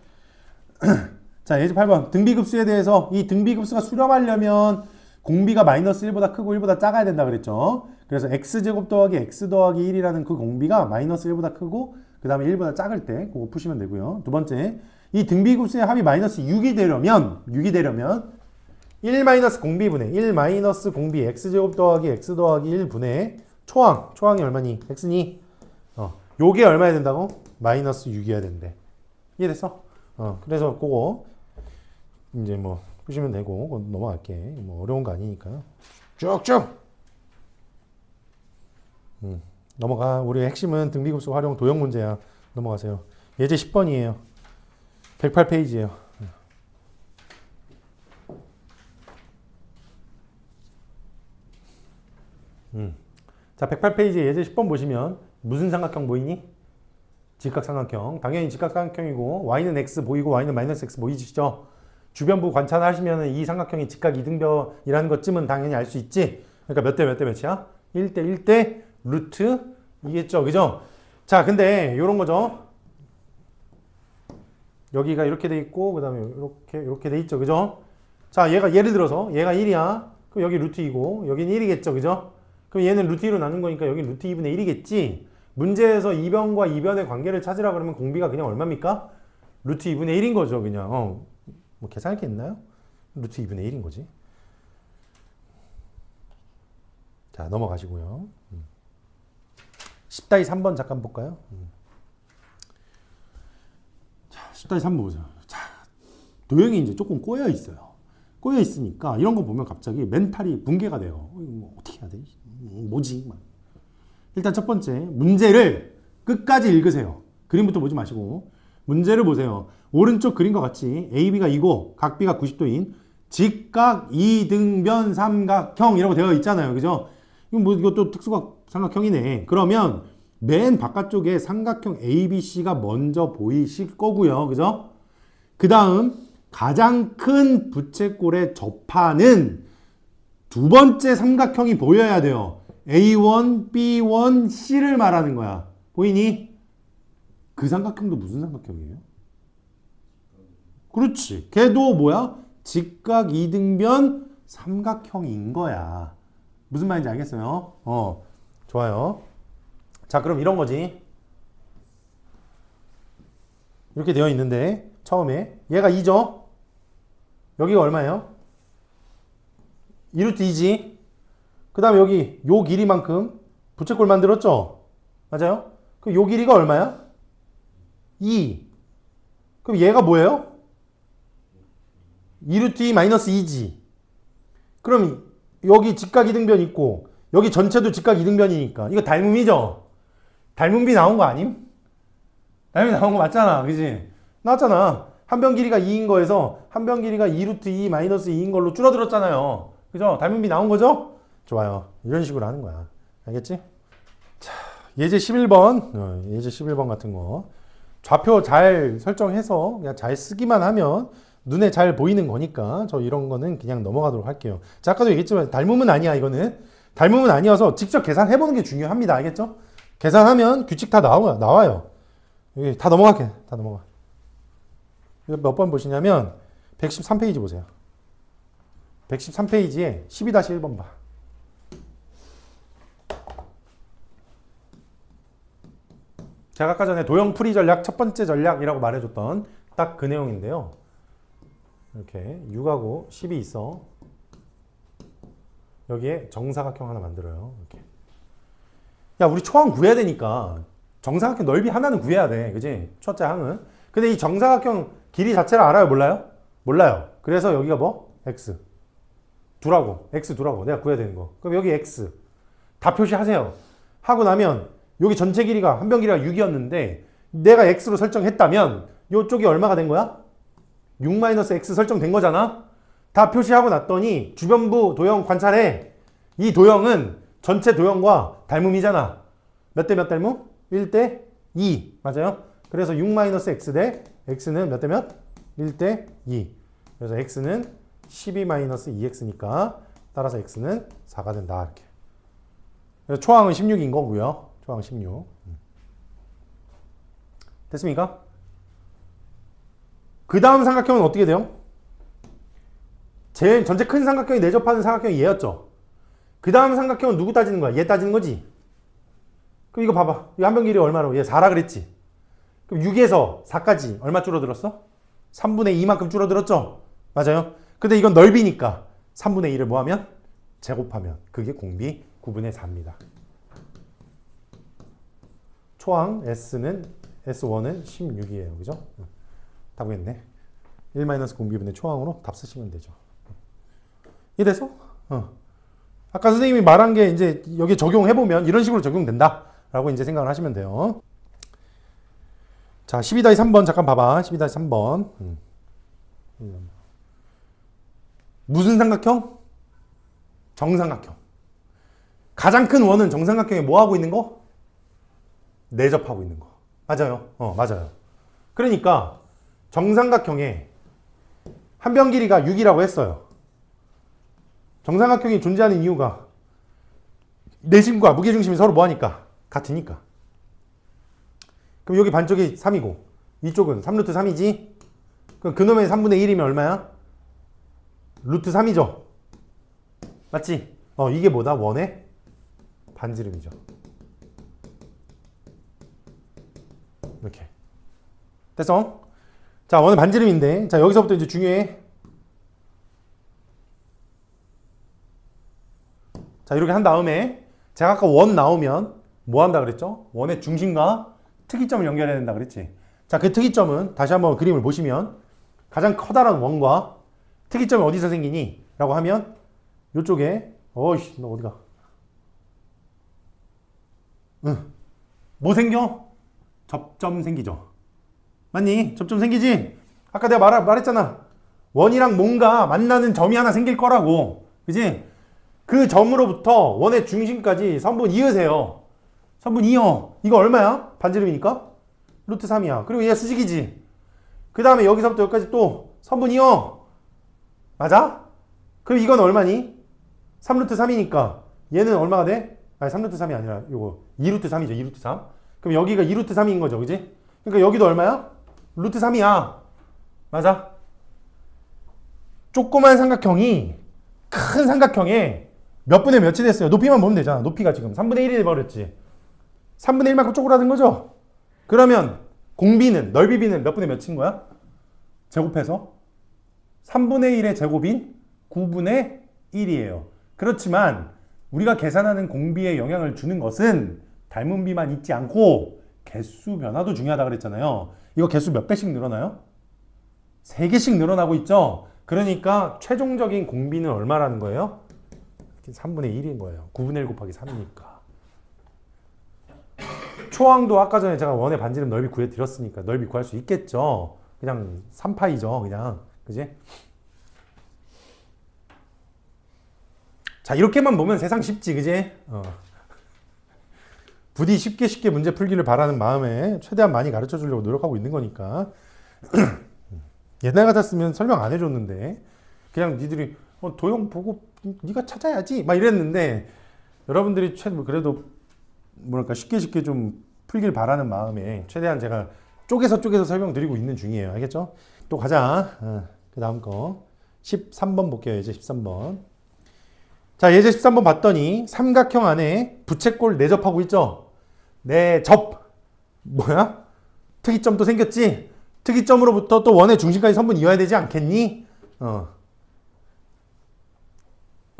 자, 예제 8번. 등비급수에 대해서 이 등비급수가 수렴하려면 공비가 마이너스 1보다 크고 1보다 작아야 된다 그랬죠. 그래서 x제곱 더하기 x 더하기 1이라는 그 공비가 마이너스 1보다 크고 그 다음에 1보다 작을 때 그거 푸시면 되고요. 두 번째, 이 등비급수의 합이 마이너스 6이 되려면 1-공비분의 1-공비 x제곱 더하기 x 더하기 1분의 초항이 얼마니? x니? 요게 얼마야 된다고? 마이너스 6이어야 된대. 이해됐어? 그래서 그거 이제 뭐 푸시면 되고 넘어갈게. 뭐 어려운 거 아니니까요. 쭉쭉 넘어가. 우리 핵심은 등비급수 활용 도형 문제야. 넘어가세요. 예제 10번이에요. 108페이지예요. 자, 108페이지 예제 10번 보시면 무슨 삼각형 보이니? 직각삼각형. 당연히 직각삼각형이고 y는 x 보이고 y는 마이너스 x 보이시죠? 주변부 관찰하시면 이 삼각형이 직각 이등변이라는 것쯤은 당연히 알 수 있지. 그러니까 몇 대 몇 대 몇이야? 1대 1대 루트 이겠죠. 그죠? 자, 근데 요런 거죠. 여기가 이렇게 돼 있고 그 다음에 이렇게 돼 있죠. 그죠? 자, 얘가 예를 들어서 얘가 1이야. 그럼 여기 루트 2고 여기는 1이겠죠. 그죠? 그럼 얘는 루트 2로 나눈 거니까 여기 루트 2분의 1이겠지. 문제에서 이변과 이변의 관계를 찾으라 그러면 공비가 그냥 얼마입니까? 루트 2분의 1인 거죠. 그냥 뭐 계산할 게 있나요? 루트 2분의 1인 거지. 자, 넘어가시고요. 10-3번 잠깐 볼까요? 자, 10-3번 보세요. 자, 도형이 이제 조금 꼬여 있어요. 꼬여 있으니까 이런 거 보면 갑자기 멘탈이 붕괴가 돼요. 뭐 어떻게 해야 돼? 뭐지? 일단 첫 번째, 문제를 끝까지 읽으세요. 그림부터 보지 마시고 문제를 보세요. 오른쪽 그림과 같이 AB가 2고 각 B가 90도인 직각 이등변 삼각형이라고 되어 있잖아요. 그죠? 이것도 특수각 삼각형이네. 그러면 맨 바깥쪽에 삼각형 ABC가 먼저 보이실 거고요. 그죠? 그 다음 가장 큰 부채꼴에 접하는 두 번째 삼각형이 보여야 돼요. A1, B1, C를 말하는 거야. 보이니? 그 삼각형도 무슨 삼각형이에요? 그렇지. 걔도 뭐야? 직각 이등변 삼각형인 거야. 무슨 말인지 알겠어요? 좋아요. 자, 그럼 이런 거지. 이렇게 되어 있는데 처음에 얘가 2죠? 여기가 얼마예요? 2루트 2지. 그 다음에 여기 요 길이만큼 부채꼴 만들었죠? 맞아요? 그럼 요 길이가 얼마야? 2. 그럼 얘가 뭐예요? 2루트 2 마이너스 2지. 그럼 여기 직각 이등변 있고 여기 전체도 직각 이등변이니까 이거 닮음이죠? 닮음비 나온 거 아님? 닮음비 나온 거 맞잖아. 그지? 나왔잖아. 한 변 길이가 2인 거에서 한 변 길이가 2루트 2 마이너스 2인 걸로 줄어들었잖아요. 그죠? 닮음비 나온 거죠? 좋아요. 이런 식으로 하는 거야. 알겠지? 자, 예제 11번. 예제 11번 같은 거. 좌표 잘 설정해서 그냥 잘 쓰기만 하면 눈에 잘 보이는 거니까 저 이런 거는 그냥 넘어가도록 할게요. 자, 아까도 얘기했지만 닮음은 아니야. 이거는 닮음은 아니어서 직접 계산해보는 게 중요합니다. 알겠죠? 계산하면 규칙 다 나와요. 여기 다 넘어갈게. 다 넘어가. 몇 번 보시냐면 113페이지 보세요. 113페이지에 12-1번 봐. 제가 아까 전에 도형 풀이 전략 첫 번째 전략이라고 말해줬던 딱 그 내용인데요. 이렇게 6하고 10이 있어. 여기에 정사각형 하나 만들어요. 이렇게. 야, 우리 초항 구해야 되니까 정사각형 넓이 하나는 구해야 돼. 그지? 첫째 항은. 근데 이 정사각형 길이 자체를 알아요? 몰라요? 몰라요. 그래서 여기가 뭐? x. 두라고. x 두라고. 내가 구해야 되는 거. 그럼 여기 x. 다 표시하세요. 하고 나면 여기 전체 길이가 한 변 길이가 6이었는데 내가 x로 설정했다면 이쪽이 얼마가 된 거야? 6-x 설정된 거잖아? 다 표시하고 났더니 주변부 도형 관찰해. 이 도형은 전체 도형과 닮음이잖아. 몇 대 몇 닮음? 1대 2. 맞아요? 그래서 6-x 대 x는 몇 대 몇? 1대 2. 그래서 x는 12-2x니까 따라서 x는 4가 된다. 이렇게. 그래서 초항은 16인 거고요. 초항 16. 됐습니까? 그 다음 삼각형은 어떻게 돼요? 제일 전체 큰 삼각형이 내접하는 삼각형이 얘였죠. 그 다음 삼각형은 누구 따지는 거야? 얘 따지는 거지. 그럼 이거 봐봐. 이 한 변 길이 얼마라고? 얘 4라 그랬지. 그럼 6에서 4까지 얼마 줄어들었어? 3분의 2만큼 줄어들었죠? 맞아요? 근데 이건 넓이니까 3분의 2를 뭐하면? 제곱하면 그게 공비 9분의 4입니다. 초항 S는 S1은 16이에요. 그죠? 다 구했네. 1-공비분의 초항으로 답 쓰시면 되죠. 이래서 아까 선생님이 말한 게 이제 여기 적용해보면 이런 식으로 적용된다 라고 이제 생각을 하시면 돼요. 자, 12-3번 잠깐 봐봐. 12-3번 무슨 삼각형? 정삼각형. 가장 큰 원은 정삼각형에 뭐 하고 있는 거? 내접하고 있는 거. 맞아요. 맞아요. 그러니까 정삼각형에 한 변 길이가 6이라고 했어요. 정삼각형이 존재하는 이유가 내심과 무게중심이 서로 뭐하니까? 같으니까. 그럼 여기 반쪽이 3이고 이쪽은 3루트 3이지? 그럼 그놈의 3분의 1이면 얼마야? 루트 3이죠? 맞지? 이게 뭐다? 원의 반지름이죠. 이렇게. 됐어? 자, 원의 반지름인데, 자, 여기서부터 이제 중요해. 자, 이렇게 한 다음에, 제가 아까 원 나오면 뭐 한다 그랬죠? 원의 중심과 특이점을 연결해야 된다 그랬지. 자, 그 특이점은 다시 한번 그림을 보시면 가장 커다란 원과 특이점이 어디서 생기니? 라고 하면 이쪽에 어이씨 너 어디가? 뭐 생겨? 접점 생기죠. 맞니? 접점 생기지? 아까 내가 말했잖아. 원이랑 뭔가 만나는 점이 하나 생길 거라고. 그지? 그 점으로부터 원의 중심까지 선분 이으세요. 선분 이어. 이거 얼마야? 반지름이니까? 루트 3이야. 그리고 얘 수직이지. 그 다음에 여기서부터 여기까지 또 선분 이어. 맞아? 그럼 이건 얼마니? 3루트 3이니까 얘는 얼마가 돼? 아니 3루트 3이 아니라 요거 2루트 3이죠. 2루트 3. 그럼 여기가 2루트 3인 거죠. 그지? 그러니까 여기도 얼마야? 루트 3이야. 맞아? 조그만 삼각형이 큰 삼각형에 몇 분의 몇이 됐어요? 높이만 보면 되잖아. 높이가 지금 3분의 1이 돼버렸지. 3분의 1만큼 쪼그라든 거죠? 그러면 공비는, 넓이비는 몇 분의 몇인 거야? 제곱해서 3분의 1의 제곱인 9분의 1이에요. 그렇지만 우리가 계산하는 공비에 영향을 주는 것은 닮음비만 있지 않고 개수 변화도 중요하다 그랬잖아요. 이거 개수 몇 배씩 늘어나요? 3개씩 늘어나고 있죠? 그러니까 최종적인 공비는 얼마라는 거예요? 3분의 1인 거예요. 9분의 1 곱하기 3이니까. 초항도 아까 전에 제가 원의 반지름 넓이 구해드렸으니까 넓이 구할 수 있겠죠? 그냥 3파이죠. 그냥. 그지? 자, 이렇게만 보면 세상 쉽지. 그지? 부디 쉽게 문제 풀기를 바라는 마음에 최대한 많이 가르쳐 주려고 노력하고 있는 거니까. 옛날 같았으면 설명 안 해줬는데 그냥 니들이 도형 보고 네가 찾아야지 막 이랬는데 여러분들이 그래도 뭐랄까 쉽게 좀 풀길 바라는 마음에 최대한 제가 쪼개서 설명드리고 있는 중이에요. 알겠죠? 또 가자. 그 다음 거 13번 볼게요. 예제 13번. 자, 예제 13번 봤더니 삼각형 안에 부채꼴 내접하고 있죠? 내접. 뭐야? 특이점도 생겼지? 특이점으로부터 또 원의 중심까지 선분 이어야 되지 않겠니?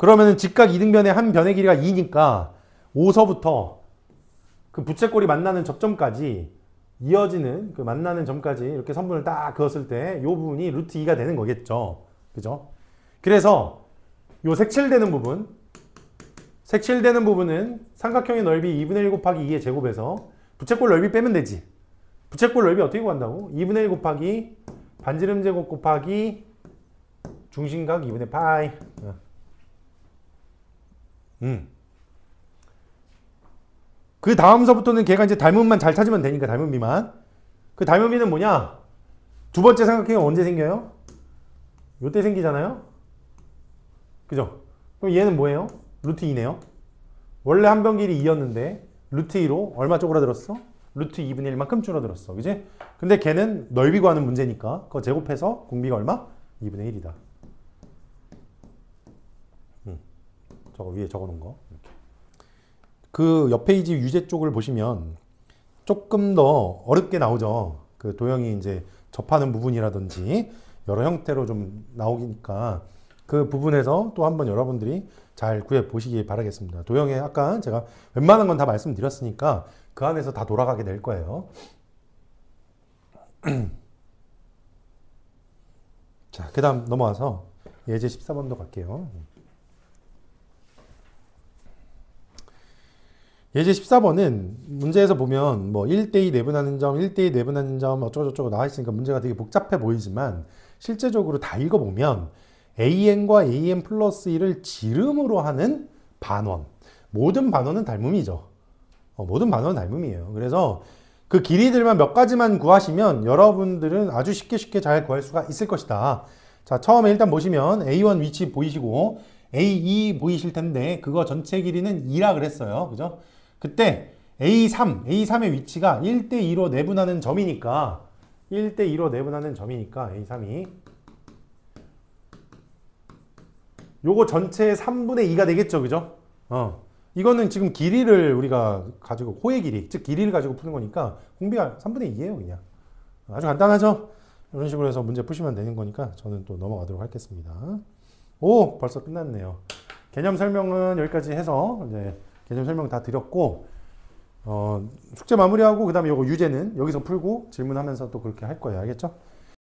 그러면은 직각 이등변의 한 변의 길이가 2니까 5서부터 그 부채꼴이 만나는 접점까지 이어지는 그 만나는 점까지 이렇게 선분을 딱 그었을 때 이 부분이 루트 2가 되는 거겠죠. 그죠? 그래서 요 색칠되는 부분은 삼각형의 넓이 2분의 1 곱하기 2의 제곱에서 부채꼴 넓이 빼면 되지. 부채꼴 넓이 어떻게 구한다고? 2분의 1 곱하기 반지름 제곱 곱하기 중심각 2분의 파이. 그 다음서부터는 걔가 이제 닮음만 잘 찾으면 되니까 닮음비만. 그 닮음비는 뭐냐? 두 번째 삼각형이 언제 생겨요? 요때 생기잖아요? 그죠? 그럼 얘는 뭐예요? 루트 2네요. 원래 한 변 길이 2였는데 루트 2로 얼마 쪼그라들었어? 루트 2분의 1만큼 줄어들었어. 그지? 근데 걔는 넓이 구하는 문제니까 그거 제곱해서 공비가 얼마? 2분의 1이다. 저거 위에 적어놓은 거. 이렇게. 그 옆 페이지 유제 쪽을 보시면 조금 더 어렵게 나오죠. 그 도형이 이제 접하는 부분이라든지 여러 형태로 좀 나오니까 그 부분에서 또 한번 여러분들이 잘 구해 보시기 바라겠습니다. 도형에 아까 제가 웬만한 건 다 말씀드렸으니까 그 안에서 다 돌아가게 될 거예요. 자, 그 다음 넘어와서 예제 14번도 갈게요. 예제 14번은 문제에서 보면 뭐 1대2 내분하는 점, 1대2 내분하는 점 어쩌고저쩌고 나와 있으니까 문제가 되게 복잡해 보이지만 실제적으로 다 읽어보면 AN과 AN 플러스 1을 지름으로 하는 반원. 모든 반원은 닮음이죠. 모든 반원은 닮음이에요. 그래서 그 길이들만 몇 가지만 구하시면 여러분들은 아주 쉽게 잘 구할 수가 있을 것이다. 자, 처음에 일단 보시면 A1 위치 보이시고 A2 보이실 텐데 그거 전체 길이는 2라 그랬어요. 그죠? 그때 A3의 위치가 1대2로 내분하는 점이니까 A3이 요거 전체의 3분의 2가 되겠죠. 그죠? 이거는 지금 길이를 우리가 가지고 호의 길이, 즉 길이를 가지고 푸는 거니까 공비가 3분의 2예요. 그냥 아주 간단하죠? 이런 식으로 해서 문제 푸시면 되는 거니까 저는 또 넘어가도록 하겠습니다. 오, 벌써 끝났네요. 개념 설명은 여기까지 해서 이제 개념 설명 다 드렸고 숙제 마무리하고 그 다음에 요거 유제는 여기서 풀고 질문하면서 또 그렇게 할 거예요. 알겠죠?